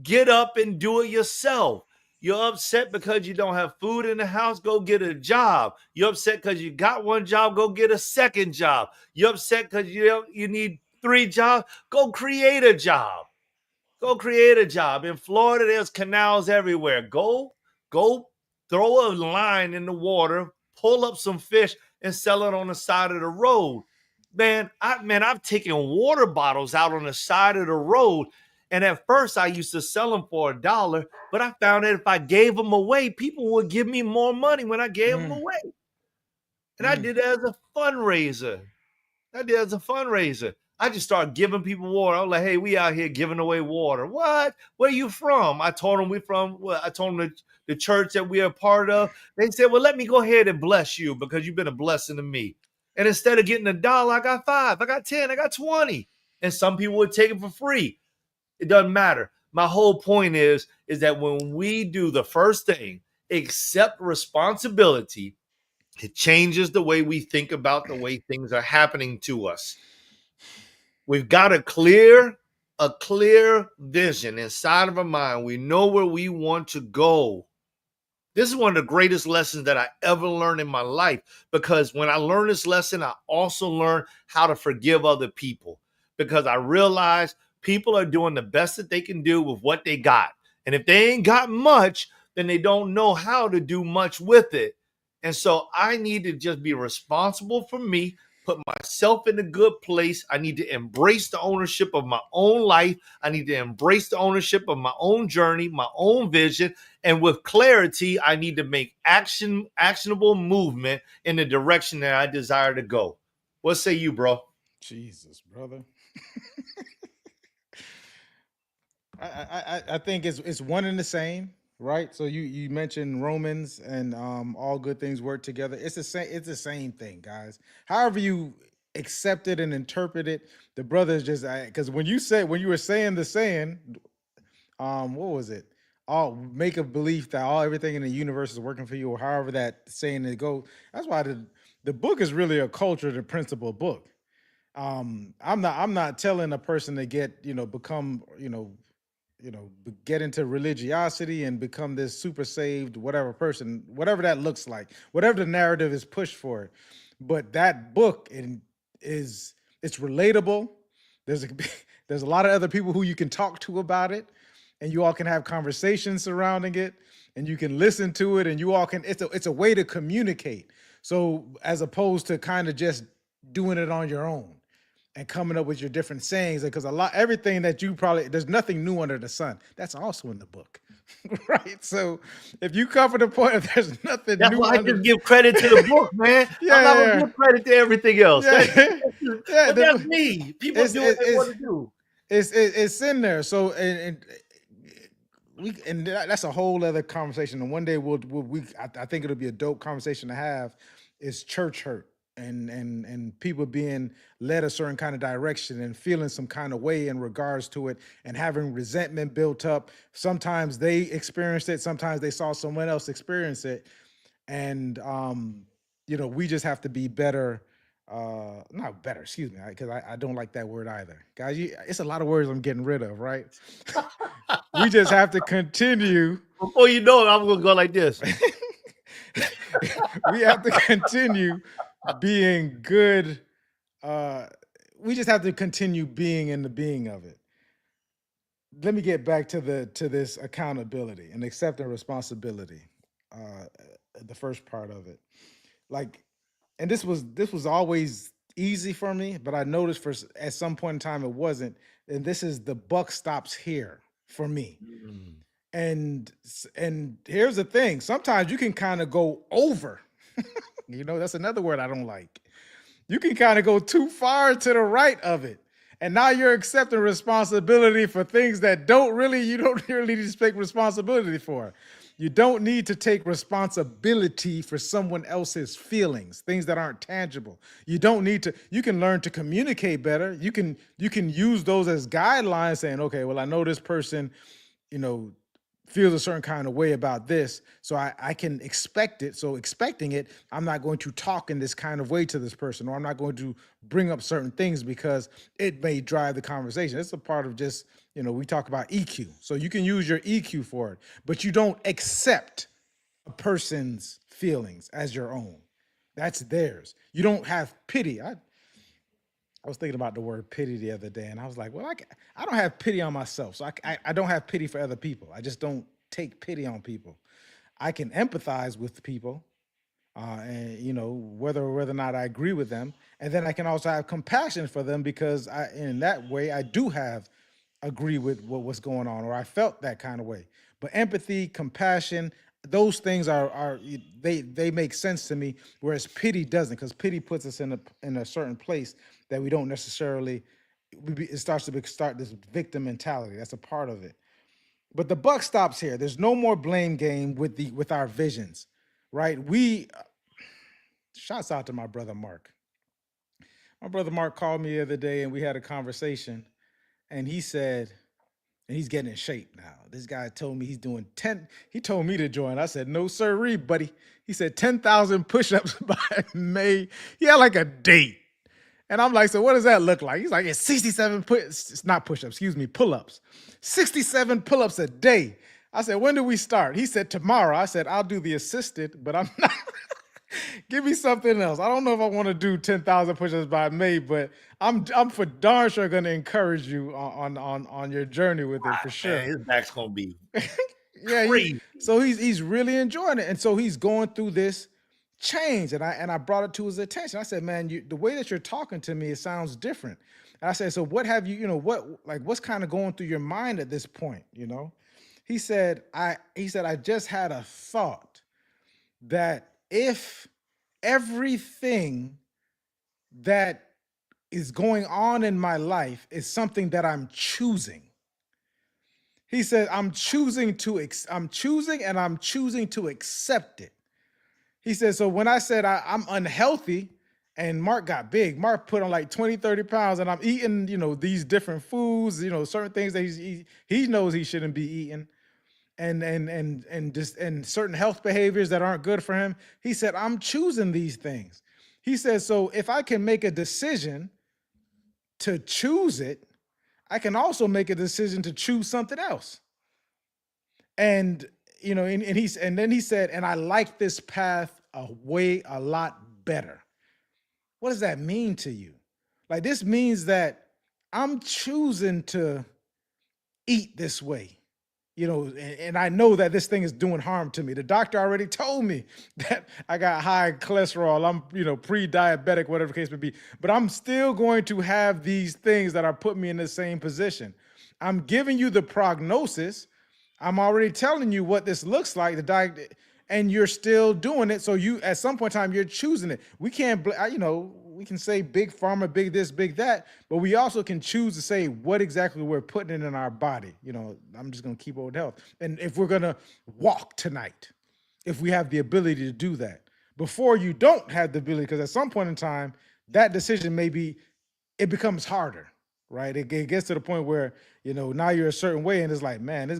Get up and do it yourself. You're upset because you don't have food in the house, go get a job. You're upset because you got one job, go get a second job. You're upset because you need three jobs, go create a job. Go create a job. In Florida, there's canals everywhere. Go throw a line in the water, pull up some fish, and sell it on the side of the road. I've taken water bottles out on the side of the road. And at first I used to sell them for $1, but I found that if I gave them away, people would give me more money when I gave them
Mm,
away. And I
mm.
did it as a fundraiser. I did as a fundraiser. I just started giving people water. I was like, hey, we out here giving away water. What? Where you from? I told them we from, well, I told them the church that we are part of. They said, well, let me go ahead and bless you because you've been a blessing to me. And instead of getting $1, I got 5, I got 10, I got 20. And some people would take it for free. It doesn't matter. My whole point is that when we do the first thing, accept responsibility, it changes the way we think about the way things are happening to us. We've got a clear vision inside of our mind. We know where we want to go. This is one of the greatest lessons that I ever learned in my life, because when I learned this lesson, I also learned how to forgive other people, because I realized people are doing the best that they can do with what they got. And if they ain't got much, then they don't know how to do much with it. And so I need to just be responsible for me, put myself in a good place. I need to embrace the ownership of my own life. I need to embrace the ownership of my own journey, my own vision. And with clarity, I need to make actionable movement in the direction that I desire to go. What say you, bro?
Jesus, brother. I think it's one and the same, right? So you mentioned Romans and all good things work together. It's the same thing, guys. However you accept it and interpret it, the brothers just because when you were saying the saying, what was it? All make a belief that all everything in the universe is working for you, or however that saying it goes. That's why the book is really a culture to principle book. I'm not telling a person to get become get into religiosity and become this super saved whatever person, whatever that looks like, whatever the narrative is pushed for it. But that book is it's relatable. There's a there's a lot of other people who you can talk to about it, and you all can have conversations surrounding it, and you can listen to it, and you all can. It's a way to communicate. So as opposed to kind of just doing it on your own and coming up with your different sayings, because everything that you probably, there's nothing new under the sun. That's also in the book. Right. So if you come from the point of there's nothing
That's
new
why I
under
just give credit to the book, man. I'm not gonna
yeah,
give credit to everything else.
yeah, yeah. Yeah,
But that's me. People
it's
do what
it,
they want to do.
it's in there. So that's a whole other conversation. And one day I think it'll be a dope conversation to have. Is church hurt? and people being led a certain kind of direction and feeling some kind of way in regards to it and having resentment built up. Sometimes they experienced it, sometimes they saw someone else experience it, and we just have to be better. Not better, excuse me, because I don't like that word either, guys. It's a lot of words I'm getting rid of, right? We just have to continue.
Before you know it, I'm gonna go like this.
We have to continue being good. uh we just have to continue being in the being of it. Let me get back to this accountability and accepting responsibility. uh the first part of it, like, and this was always easy for me, but I noticed at some point in time it wasn't. And this is, the buck stops here for me.
Mm.
And here's the thing, sometimes you can kind of go over. That's another word I don't like. You can kind of go too far to the right of it, and now you're accepting responsibility for things that you don't really need to take responsibility for. You don't need to take responsibility for someone else's feelings, things that aren't tangible. You don't need to. You can learn to communicate better. You can use those as guidelines, saying, okay, well, I know this person, you know, feels a certain kind of way about this, so I can expect it. So expecting it, I'm not going to talk in this kind of way to this person, or I'm not going to bring up certain things because it may drive the conversation. It's a part of just, we talk about EQ. So you can use your EQ for it, but you don't accept a person's feelings as your own. That's theirs. You don't have pity. I was thinking about the word pity the other day, and I was like, well, I don't have pity on myself. So I don't have pity for other people. I just don't take pity on people. I can empathize with people, and whether or not I agree with them, and then I can also have compassion for them, because in that way I do have agree with what was going on, or I felt that kind of way. But empathy, compassion, those things they make sense to me, whereas pity doesn't, because pity puts us in a certain place that we don't necessarily. It starts to start this victim mentality. That's a part of it. But the buck stops here. There's no more blame game with our visions, right? Shouts out to my brother Mark. My brother Mark called me the other day, and we had a conversation, and he said, and he's getting in shape now. This guy told me he's doing 10. He told me to join. I said, no, sirree, buddy. He said 10,000 push-ups by May. He had like a date. And I'm like, so what does that look like? He's like, it's 67 it's not push-ups, excuse me, pull-ups. 67 pull-ups a day. I said, when do we start? He said, tomorrow. I said, I'll do the assisted, but I'm not. Give me something else. I don't know if I want to do 10,000 push-ups by May, but I'm for darn sure going to encourage you on your journey with it, for sure.
Man, his back's gonna be
Yeah,
crazy.
so he's really enjoying it, and so he's going through this change, and I brought it to his attention. I said, man, the way that you're talking to me, it sounds different. And I said, so what have you, what's kind of going through your mind at this point? He said, I just had a thought that if everything that is going on in my life is something that I'm choosing. He said, I'm choosing and I'm choosing to accept it. He said, so when I said I'm unhealthy, and Mark got big, Mark put on like 20, 30 pounds, and I'm eating, these different foods, certain things that he knows he shouldn't be eating, and certain health behaviors that aren't good for him. He said, I'm choosing these things. He said, so if I can make a decision to choose it, I can also make a decision to choose something else. And then he said, and I like this path a lot better. What does that mean to you? Like, this means that I'm choosing to eat this way. And I know that this thing is doing harm to me. The doctor already told me that I got high cholesterol. I'm, pre-diabetic, whatever the case may be. But I'm still going to have these things that are putting me in the same position. I'm giving you the prognosis. I'm already telling you what this looks like, and you're still doing it. So at some point in time, you're choosing it. We can't, we can say big pharma, big this, big that, but we also can choose to say what exactly we're putting in our body. I'm just going to keep old health. And if we're going to walk tonight, if we have the ability to do that. before you don't have the ability, because at some point in time, that decision maybe it becomes harder, right? It gets to the point where now you're a certain way, and it's like, man, it's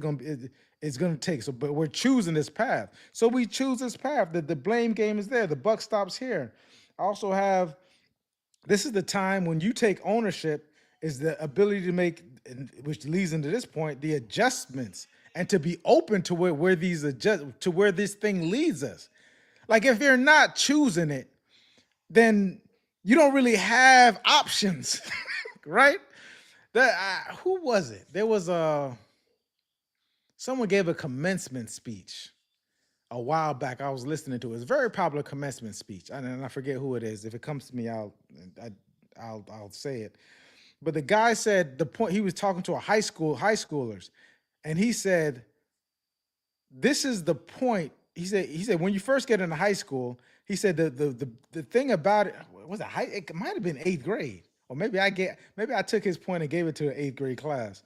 gonna take. So, but we're choosing this path. So we choose this path. The blame game is there. The buck stops here. I also have this is the time when you take ownership is the ability to make, which leads into this point, the adjustments and to be open to where these adjust to where this thing leads us. Like if you're not choosing it, then you don't really have options, right? That who was it? There was someone gave a commencement speech a while back. I was listening to it. It's a very popular commencement speech, and I forget who it is. If it comes to me, I, I'll say it. But the guy said the point he was talking to a high schoolers, and he said, "This is the point." He said when you first get into high school, he said the thing about it was it might have been eighth grade, or maybe I took his point and gave it to an eighth grade class.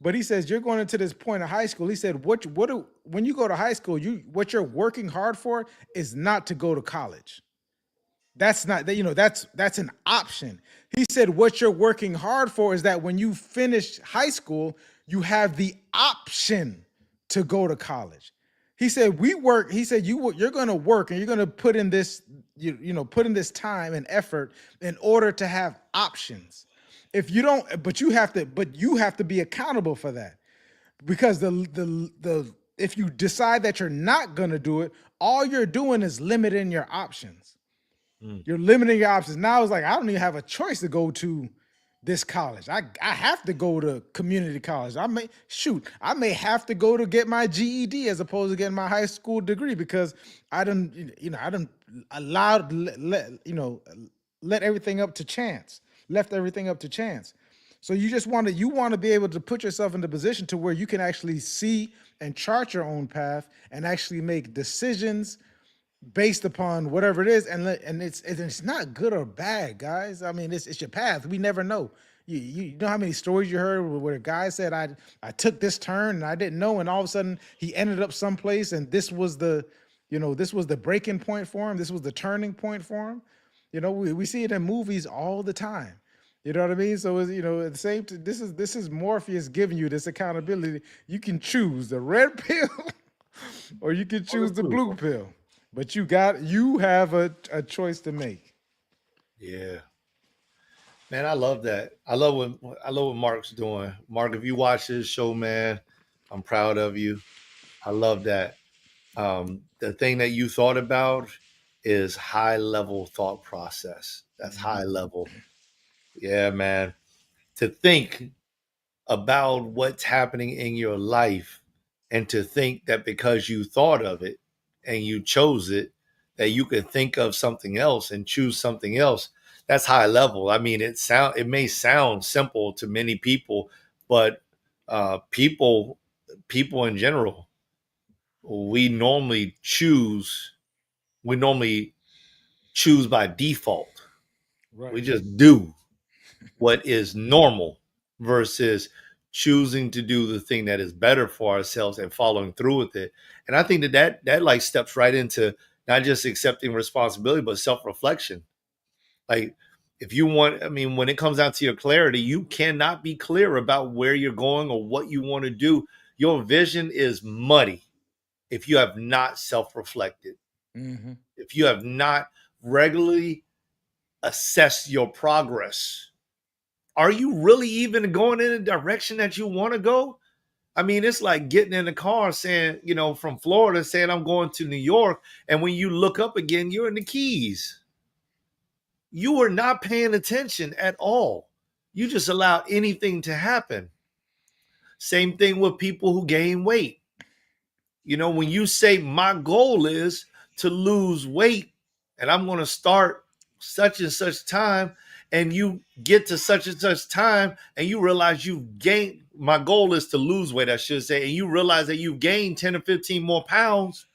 But he says you're going into this point of high school. He said when you go to high school, what you're working hard for is not to go to college. That's not that that's an option. He said what you're working hard for is that when you finish high school, you have the option to go to college. He said we work. He said you're going to work and you're going to put in this put in this time and effort in order to have options. If you don't, but you have to be accountable for that because the if you decide that you're not going to do it, all you're doing is limiting your options.
Mm.
You're limiting your options. Now it's like I don't even have a choice to go to this college. I have to go to community college. I may have to go to get my GED as opposed to getting my high school degree because I didn't allowed let everything up to chance. Left everything up to chance. So you want to be able to put yourself in the position to where you can actually see and chart your own path and actually make decisions based upon whatever it is, and it's not good or bad, guys. I mean, it's your path. We never know. You know how many stories you heard where a guy said, I took this turn and I didn't know, and all of a sudden he ended up someplace, and this was the breaking point for him. This was the turning point for him. We see it in movies all the time. You know what I mean? So at the same time, this is Morpheus giving you this accountability. You can choose the red pill or you can
Or the
choose the
blue.
blue pill. But you have a choice to make.
Yeah. Man, I love that. I love what Mark's doing. Mark, if you watch this show, man, I'm proud of you. I love that. The thing that you thought about is high level thought process. That's
Mhm.
high level. Yeah, man. To think about what's happening in your life and to think that because you thought of it and you chose it, that you could think of something else and choose something else. That's high level. I mean, it may sound simple to many people, but people in general, we normally choose we normally choose by default. We
Right.
just do what is normal versus choosing to do the thing that is better for ourselves and following through with it. And I think that like steps right into not just accepting responsibility, but self-reflection. Like if you want, I mean, when it comes down to your clarity, you cannot be clear about where you're going or what you want to do. Your vision is muddy if you have not self-reflected,
Hmm.
if you have not regularly assessed your progress. Are you really even going in the direction that you want to go? I mean, it's like getting in the car saying, from Florida saying I'm going to New York. And when you look up again, you're in the Keys. You were not paying attention at all. You just allowed anything to happen. Same thing with people who gain weight. When you say my goal is to lose weight and I'm going to start such and such time, and you get to such and such time and you realize you've gained, my goal is to lose weight, I should say, and you realize that you've gained 10 or 15 more pounds,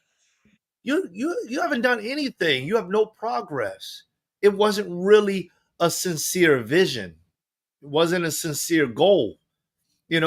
you haven't done anything. You have no progress. It wasn't really a sincere vision. It wasn't a sincere goal.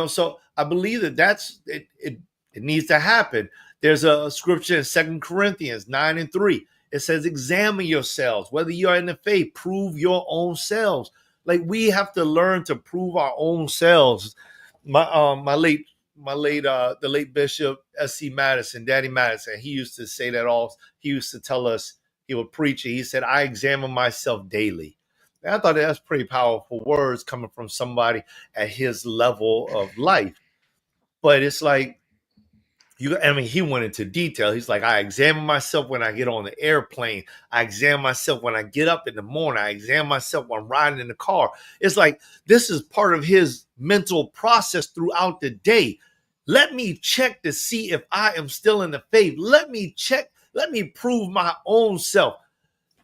So I believe that it needs to happen. There's a scripture in 2 Corinthians 9:3. It says examine yourselves, whether you're in the faith, prove your own selves. Like we have to learn to prove our own selves. My the late Bishop S.C. Madison, Daddy Madison, he used to say that all. He used to tell us, he would preach it. He said, I examine myself daily. And I thought that's pretty powerful words coming from somebody at his level of life. But it's like, I mean, he went into detail. He's like, I examine myself when I get on the airplane. I examine myself when I get up in the morning. I examine myself when I'm riding in the car. It's like this is part of his mental process throughout the day. Let me check to see if I am still in the faith. Let me check. Let me prove my own self.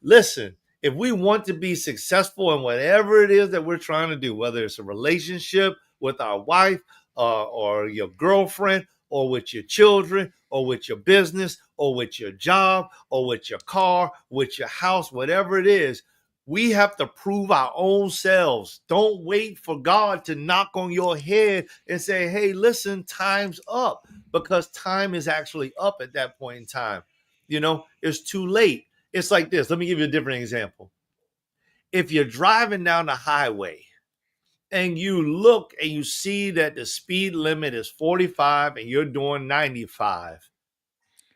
Listen, if we want to be successful in whatever it is that we're trying to do, whether it's a relationship with our wife or your girlfriend or with your children or with your business or with your job or with your car, with your house, whatever it is, we have to prove our own selves. Don't wait for God to knock on your head and say, hey, listen, time's up, because time is actually up at that point in time. You know, it's too late. It's like this. Let me give you a different example. If you're driving down the highway and you look and you see that the speed limit is 45 and you're doing 95,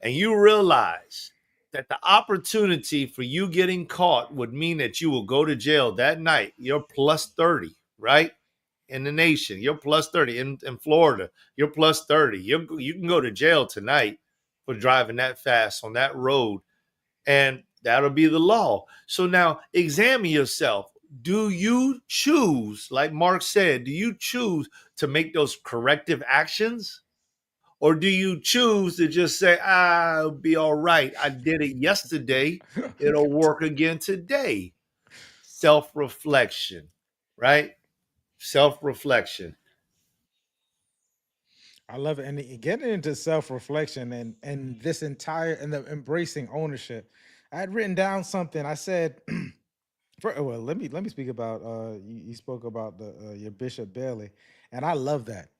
and you realize that the opportunity for you getting caught would mean that you will go to jail that night, you're plus 30, right? In the nation, you're plus 30. In Florida, you're plus 30. You can go to jail tonight for driving that fast on that road, and that'll be the law. So now examine yourself. Do you choose, like Mark said, do you choose to make those corrective actions? Or do you choose to just say, I'll be all right. I did it yesterday. It'll work again today. Self reflection, right? Self reflection.
I love it. And getting into self-reflection and this entire and the embracing ownership. I had written down something. I said, well, let me speak about you spoke about the your Bishop Bailey, and I love that.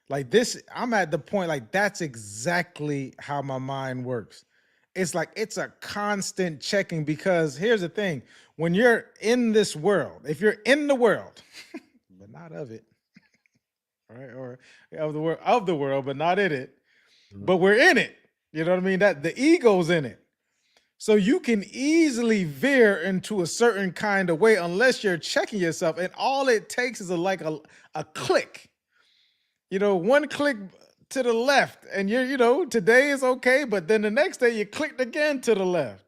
Like this, I'm at the point like that's exactly how my mind works. It's like it's a constant checking, because here's the thing: when you're in this world, if you're in the world, but not of it, right, or of the world, but not in it,
Mhm.
but we're in it. You know what I mean? That the ego's in it. So you can easily veer into a certain kind of way unless you're checking yourself. And all it takes is a click. One click to the left. And today is okay, but then the next day you clicked again to the left.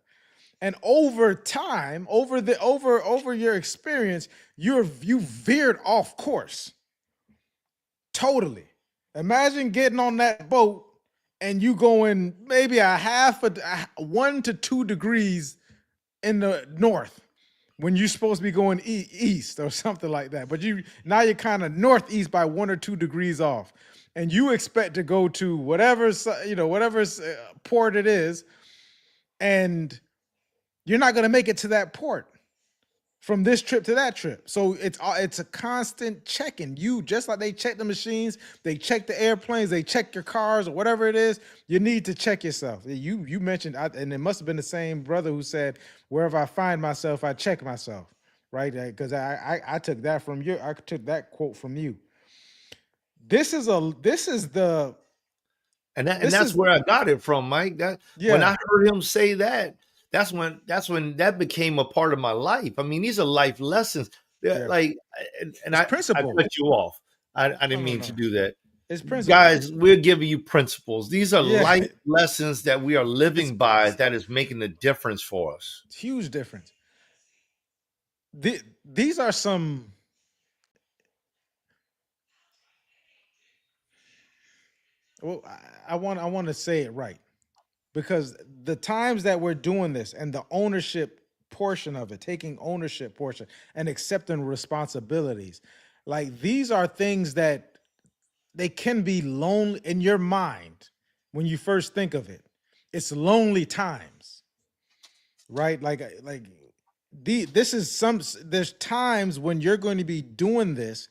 And over time, over your experience, you veered off course. Totally. Imagine getting on that boat and you going maybe a 1 to 2 degrees in the north when you're supposed to be going east or something like that. But you're kind of northeast by 1 or 2 degrees off, and you expect to go to whatever port it is, and you're not going to make it to that port from this trip to that trip. So it's a constant checking. You, just like they check the machines, they check the airplanes, they check your cars or whatever it is. You need to check yourself. You mentioned, and it must have been the same brother who said, "Wherever I find myself, I check myself." Right? Because I took that from you. I took that quote from you. This is a this is the
And
this
that's
is
where I got it from, Mike. That when
yeah
I heard him say that, that's when that became a part of my life. I mean, these are life lessons.
yeah.
Like, and
It's
I
principle.
cut you off. I
No
didn't
no
mean to
no.
do that.
It's principle.
Guys, we're giving you principles. These are
Yeah.
life lessons that we are
It's
living by that is making a difference for us.
huge difference. These are some. Well, I want to say it right, because the times that we're doing this and the ownership portion of it, taking ownership portion and accepting responsibilities, like these are things that they can be lonely in your mind when you first think of it. It's lonely times, right? Like this is some. There's times when you're going to be doing this,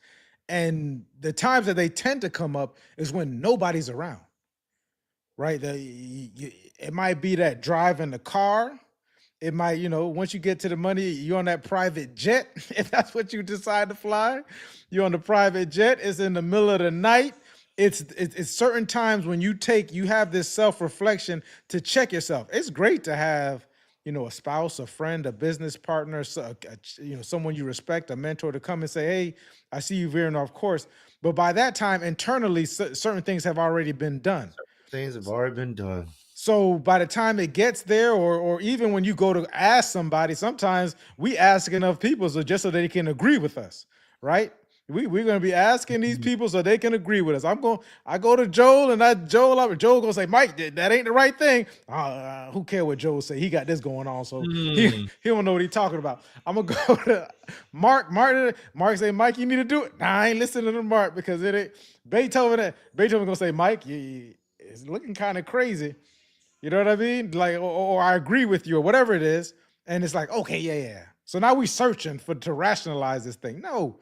and the times that they tend to come up is when nobody's around, right? It might be that driving the car. It might, once you get to the money, you're on that private jet. If that's what you decide to fly, you're on the private jet. It's in the middle of the night. It's certain times when you have this self reflection to check yourself. It's great to have, a spouse, a friend, a business partner, someone you respect, a mentor to come and say, "Hey, I see you veering off course." But by that time, internally, certain things have already been done.
Things have already been done.
So by the time it gets there, or even when you go to ask somebody, sometimes we ask enough people so they can agree with us, right? We're gonna be asking these people so they can agree with us. I go to Joel and Joel gonna say, Mike, that ain't the right thing. Who care what Joel say? He got this going on, so he don't know what he's talking about. I'm gonna go to Mark. Mark say, Mike, you need to do it. Nah, I ain't listening to Mark because it ain't Beethoven gonna say, Mike, it's looking kind of crazy. You know what I mean? Like, or I agree with you, or whatever it is. And it's like, okay, yeah. So now we searching to rationalize this thing. No,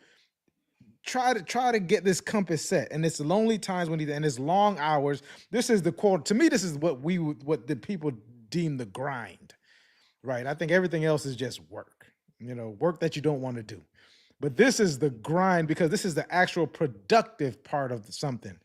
try to get this compass set. And it's lonely times and it's long hours. This is the quote. To me, this is what the people deem the grind, right? I think everything else is just work. Work that you don't want to do. But this is the grind because this is the actual productive part of something.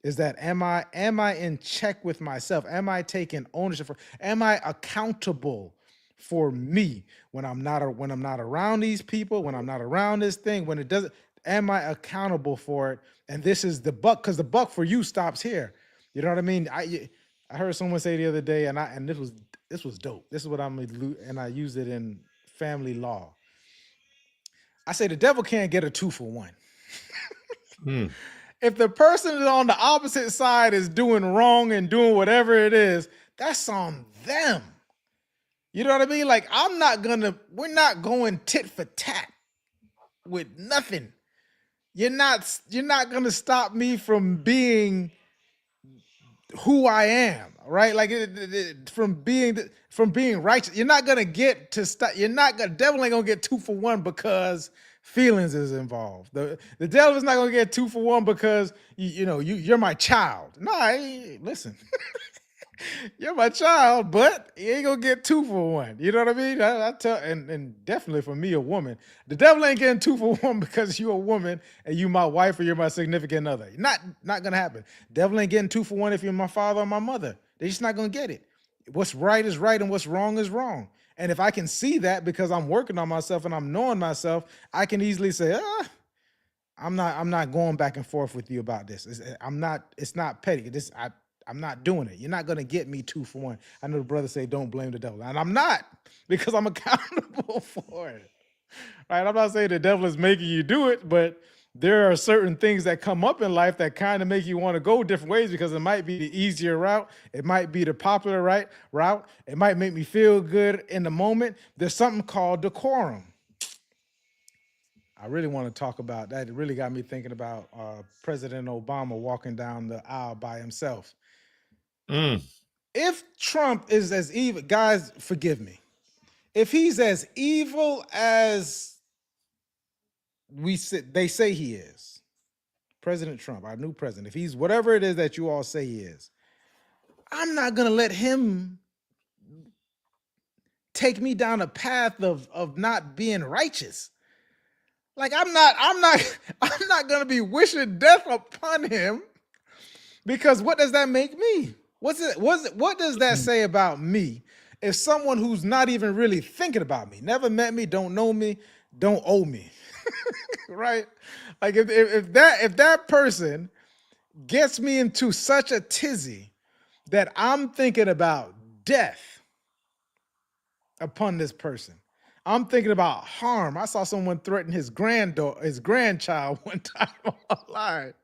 Is that am I in check with myself? Am I taking ownership am I accountable for me when I'm not around these people, when I'm not around this thing, when it doesn't, am I accountable for it? And this is the buck, because the buck for you stops here. You know what I mean? I heard someone say the other day, and this was dope. This is what I use it in family law. I say the devil can't get a 2-for-1. If the person on the opposite side is doing wrong and doing whatever it is, that's on them. You know what I mean? Like, we're not going tit for tat with nothing. You're not gonna stop me from being who I am, right? Like from being righteous. You're not gonna get to stop. Devil ain't gonna get 2-for-1 because feelings is involved. The devil is not gonna get 2-for-1 because you're my child. No, listen. You're my child, but you ain't gonna get 2-for-1. You know what I mean? I tell, and definitely for me, a woman, the devil ain't getting 2-for-1 because you're a woman and you my wife or you're my significant other. Not gonna happen. Devil ain't getting 2-for-1 if you're my father or my mother. They're just not gonna get it. What's right is right and what's wrong is wrong. And if I can see that because I'm working on myself and I'm knowing myself, I can easily say, I'm not going back and forth with you about this. It's not petty. I'm not doing it. You're not going to get me 2-for-1. I know the brother say, don't blame the devil. And I'm not, because I'm accountable for it. Right? I'm not saying the devil is making you do it, but there are certain things that come up in life that kind of make you want to go different ways because it might be the easier route. It might be the popular route. It might make me feel good in the moment. There's something called decorum. I really want to talk about that. It really got me thinking about President Obama walking down the aisle by himself. If Trump is as evil, guys, forgive me. If he's as evil as they say he is, President Trump, our new president, if he's whatever it is that you all say he is, I'm not gonna let him take me down a path of not being righteous. Like I'm not gonna be wishing death upon him, because what does that make me? What does that say about me if someone who's not even really thinking about me, never met me, don't know me, don't owe me, right? Like if that person gets me into such a tizzy that I'm thinking about death upon this person, I'm thinking about harm. I saw someone threaten his grandchild one time online.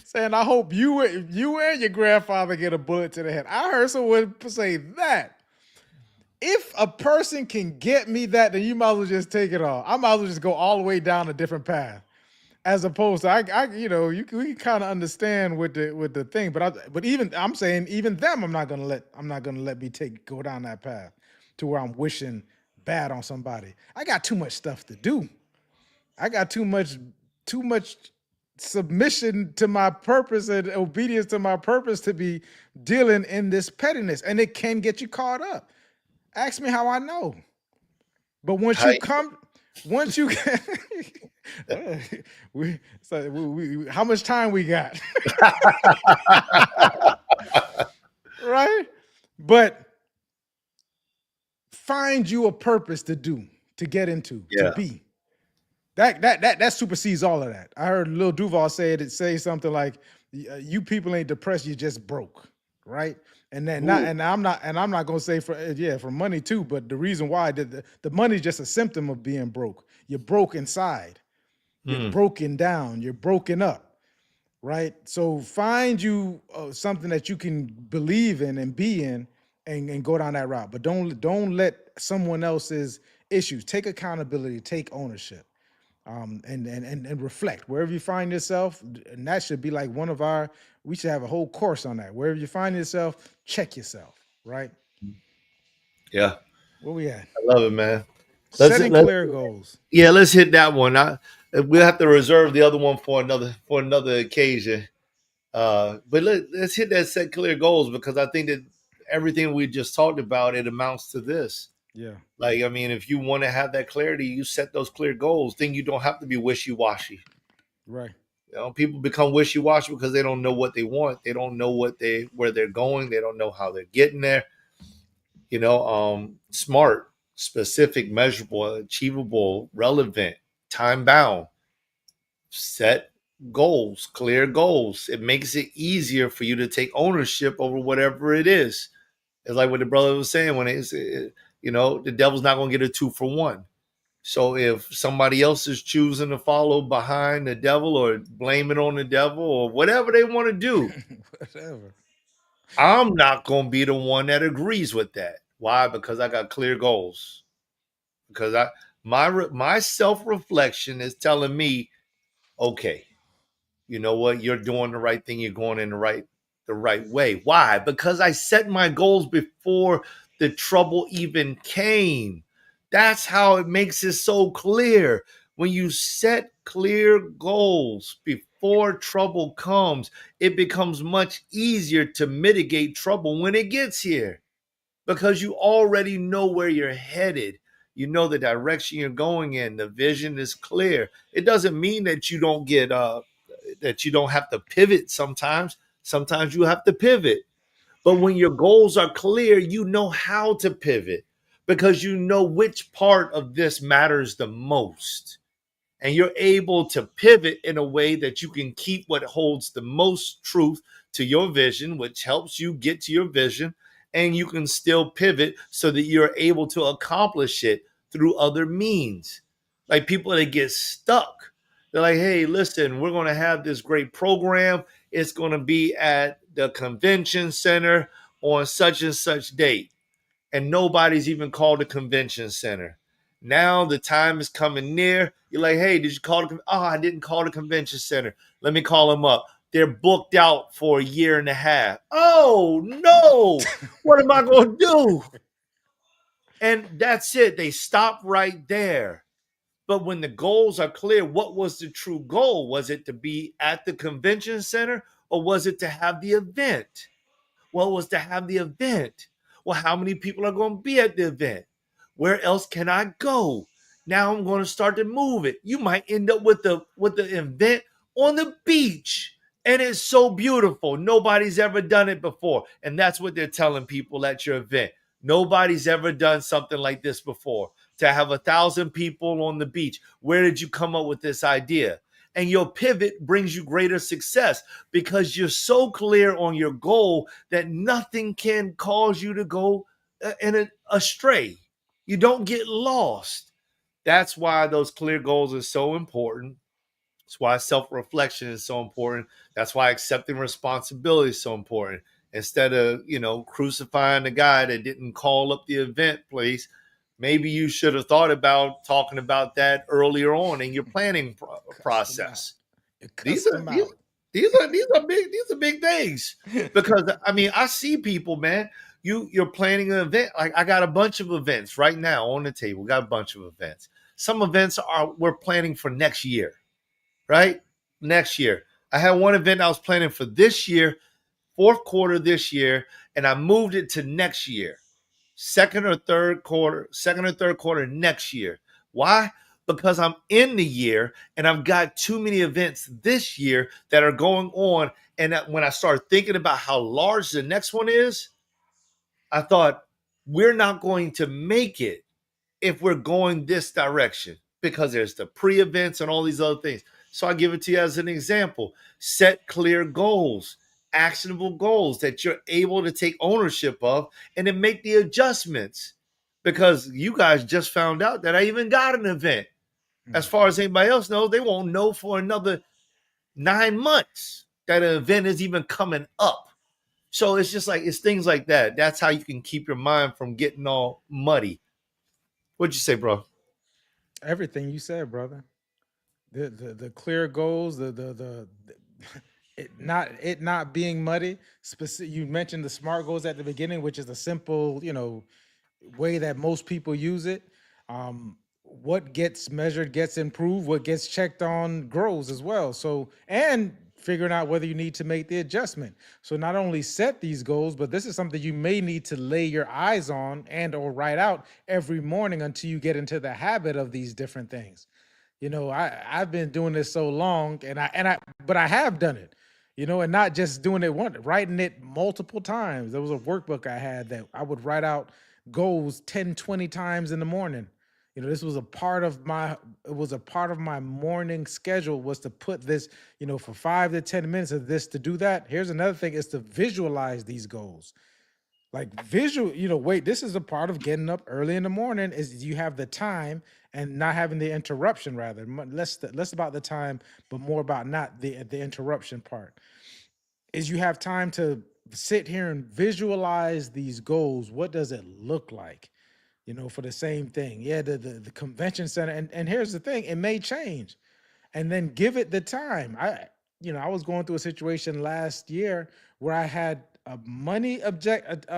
Saying, I hope you and your grandfather get a bullet to the head. I heard someone say that. If a person can get me that, then you might as well just take it all. I might as well just go all the way down a different path. As opposed to, we can kind of understand with the thing, but I'm saying even them, I'm not gonna let me go down that path to where I'm wishing bad on somebody. I got too much stuff to do. I got too much submission to my purpose and obedience to my purpose to be dealing in this pettiness, and it can get you caught up. Ask me how I know. But once you
Tight.
come, once you how much time we got? Right? But find you a purpose to do, to get into, to
Yeah.
be. That supersedes all of that. I heard Lil Duval say something like, "You people ain't depressed, you just broke." Right? And then not,
Ooh.
and I'm not gonna say for money too, but the reason why the money's just a symptom of being broke. You're broke inside. You're
Mm.
broken down. You're broken up. Right? So find you something that you can believe in and be in, and go down that route. But don't let someone else's issues. Take accountability. Take ownership. And reflect wherever you find yourself, and that should be like one of our. We should have a whole course on that. Wherever you find yourself, check yourself. Right?
Yeah.
Where we at?
I love it, man.
Setting
Let's
clear goals.
yeah, let's hit that one. We'll have to reserve the other one for another occasion. But let's hit that set clear goals, because I think that everything we just talked about, it amounts to this.
Yeah.
Like, I mean, if you want to have that clarity, you set those clear goals. Then you don't have to be wishy washy.
Right.
You know, people become wishy washy because they don't know what they want. They don't know where they're going. They don't know how they're getting there. Smart, specific, measurable, achievable, relevant, time bound. Set goals, clear goals. It makes it easier for you to take ownership over whatever it is. It's like what the brother was saying when the devil's not going to get a 2-for-1. So if somebody else is choosing to follow behind the devil or blame it on the devil or whatever they want to do,
Whatever.
I'm not going to be the one that agrees with that. Why? Because I got clear goals. Because my self reflection is telling me, okay, you know what, you're doing the right thing, you're going in the right way. Why? Because I set my goals before the trouble even came. That's how it makes it so clear. When you set clear goals before trouble comes, it becomes much easier to mitigate trouble when it gets here, because you already know where you're headed. You know the direction you're going in. The vision is clear. It doesn't mean that you don't have to pivot sometimes. Sometimes you have to pivot. But when your goals are clear, you know how to pivot, because you know which part of this matters the most. And you're able to pivot in a way that you can keep what holds the most truth to your vision, which helps you get to your vision. And you can still pivot so that you're able to accomplish it through other means. Like people that get stuck, they're like, hey, listen, we're going to have this great program. It's going to be at the convention center on such and such date, and nobody's even called the convention center. Now the time is coming near. You're like, hey, did you call the? Oh, I didn't call the convention center. Let me call them up. They're booked out for a year and a half. Oh no! What am I going to do? And that's it. They stop right there. But when the goals are clear, what was the true goal? Was it to be at the convention center, or was it to have the event? Well, it was to have the event. Well, how many people are going to be at the event? Where else can I go? Now I'm going to start to move it. You might end up with the event on the beach. And it's so beautiful. Nobody's ever done it before. And that's what they're telling people at your event. Nobody's ever done something like this before. To have 1,000 people on the beach. Where did you come up with this idea? And your pivot brings you greater success, because you're so clear on your goal that nothing can cause you to go astray. You don't get lost. That's why those clear goals are so important. That's why self-reflection is so important. That's why accepting responsibility is so important. Instead of, crucifying the guy that didn't call up the event place, maybe you should have thought about talking about that earlier on in your planning
Cuss them out.
process.
You
These
cuss
are
them
these
out.
these are big things, because I mean, I see people, man. You're planning an event. Like, I got a bunch of events right now on the table. Got a bunch of events. Some events we're planning for next year, right? Next year. I had one event I was planning for this year, fourth quarter this year, and I moved it to next year. second or third quarter next year. Why? Because I'm in the year and I've got too many events this year that are going on. And when I started thinking about how large the next one is, I thought, we're not going to make it if we're going this direction because there's the pre events and all these other things. So I give it to you as an example. Set clear goals, actionable goals that you're able to take ownership of and then make the adjustments. Because you guys just found out that I even got an event. As far as anybody else knows, they won't know for another 9 months that an event is even coming up. So it's just like, it's things like that. That's how you can keep your mind from getting all muddy. What'd you say, bro?
Everything you said, brother. The clear goals, the it not being muddy. Specific. You mentioned the SMART goals at the beginning, which is a simple, way that most people use it. What gets measured gets improved. What gets checked on grows as well. So, and figuring out whether you need to make the adjustment. So not only set these goals, but this is something you may need to lay your eyes on and or write out every morning until you get into the habit of these different things. I've been doing this so long, but I have done it, and not just doing it once, writing it multiple times. There was a workbook I had that I would write out goals 10, 20 times in the morning. This was a part of my morning schedule, was to put this, for 5 to 10 minutes of this, to do that. Here's another thing, is to visualize these goals. Like visual, wait, this is a part of getting up early in the morning, is you have the time and not having the interruption, rather less about the time, but more about not the interruption part, is you have time to sit here and visualize these goals. What does it look like? For the same thing. Yeah, the convention center. And here's the thing, it may change. And then give it the time. I was going through a situation last year where I had a money aspect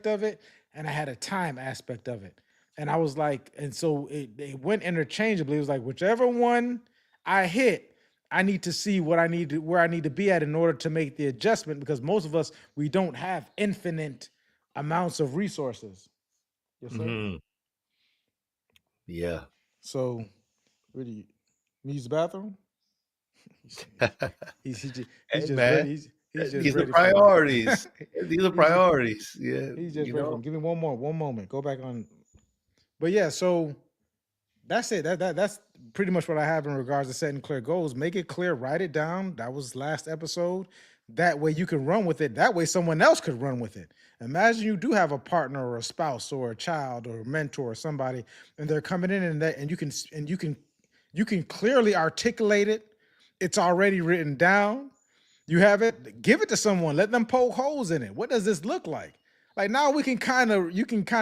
of it, and I had a time aspect of it. And I was like, and so it went interchangeably. It was like, whichever one I hit, I need to see where I need to be at in order to make the adjustment, because most of us, we don't have infinite amounts of resources. Yes, sir.
Mm-hmm. Yeah.
So, where do you use the bathroom? He's he's
Hey,
just
man,
ready. He's just
these are
ready for it.
priorities. These are
he's just,
priorities. Yeah,
he's just ready for it. Give me one moment. Go back on. But yeah, so that's it. That's pretty much what I have in regards to setting clear goals. Make it clear, write it down. That was last episode. That way you can run with it. That way someone else could run with it. Imagine you do have a partner or a spouse or a child or a mentor or somebody, and they're coming in, and you can clearly articulate it. It's already written down. You have it. Give it to someone. Let them poke holes in it. What does this look like? Like, now you can kind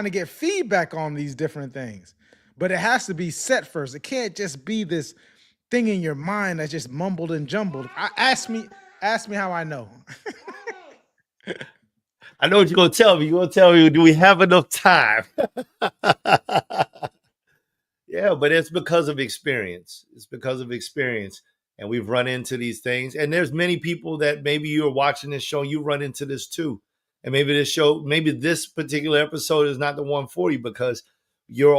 of get feedback on these different things, but it has to be set first. It can't just be this thing in your mind that's just mumbled and jumbled. Ask me how I know.
I know what you're gonna tell me. You're gonna tell me, do we have enough time? Yeah, but it's because of experience. It's because of experience. And we've run into these things. And there's many people that maybe you're watching this show, you run into this too. And maybe this particular episode is not the one for you because you've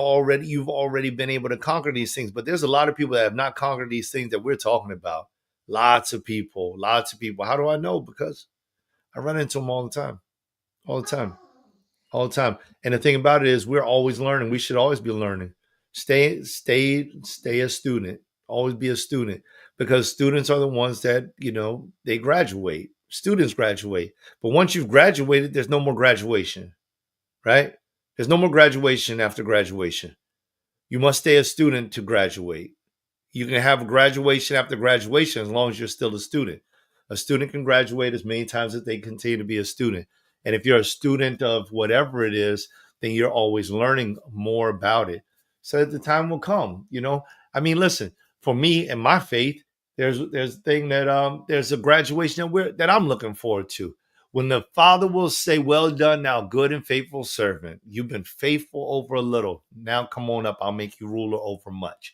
already been able to conquer these things. But there's a lot of people that have not conquered these things that we're talking about. Lots of people, lots of people. How do I know? Because I run into them all the time, all the time, all the time. And the thing about it is, we're always learning. We should always be learning. Stay a student. Always be a student, because students are the ones that, they graduate. Students graduate. But once you've graduated, there's no more graduation, right? There's no more graduation after graduation. You must stay a student to graduate. You can have a graduation after graduation as long as you're still a student. A student can graduate as many times as they continue to be a student. And if you're a student of whatever it is, then you're always learning more about it. So that the time will come, I mean, listen, for me and my faith, there's a thing that there's a graduation that I'm looking forward to. When the Father will say, "Well done, now good and faithful servant. You've been faithful over a little. Now come on up, I'll make you ruler over much."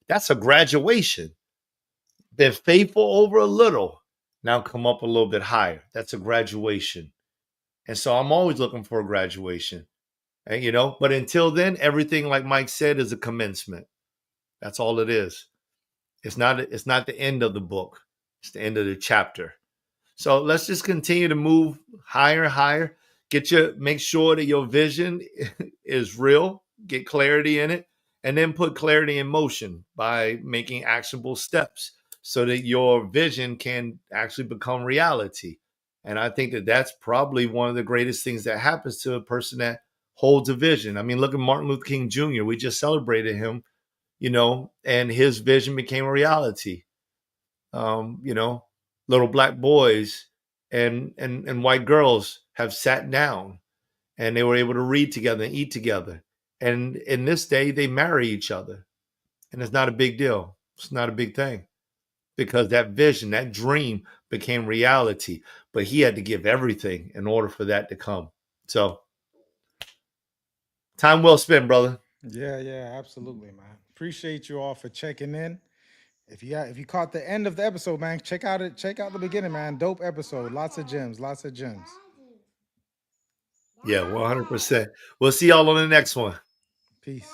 That's a graduation. Been faithful over a little. Now come up a little bit higher. That's a graduation. And so I'm always looking for a graduation. And but until then, everything, like Mike said, is a commencement. That's all it is. It's not the end of the book. It's the end of the chapter. So let's just continue to move higher and higher. Make sure that your vision is real, get clarity in it, and then put clarity in motion by making actionable steps so that your vision can actually become reality. And I think that that's probably one of the greatest things that happens to a person that holds a vision. I mean, look at Martin Luther King Jr. We just celebrated him, and his vision became a reality. um, you know, Little black boys and white girls have sat down and they were able to read together and eat together. And in this day, they marry each other. And it's not a big deal. It's not a big thing because that vision, that dream became reality. But he had to give everything in order for that to come. So, time well spent, brother.
Yeah, yeah, absolutely, man. Appreciate you all for checking in. If you caught the end of the episode, man, check out the beginning, man. Dope episode. Lots of gems, lots of gems.
Yeah, 100%. We'll see y'all on the next one.
Peace.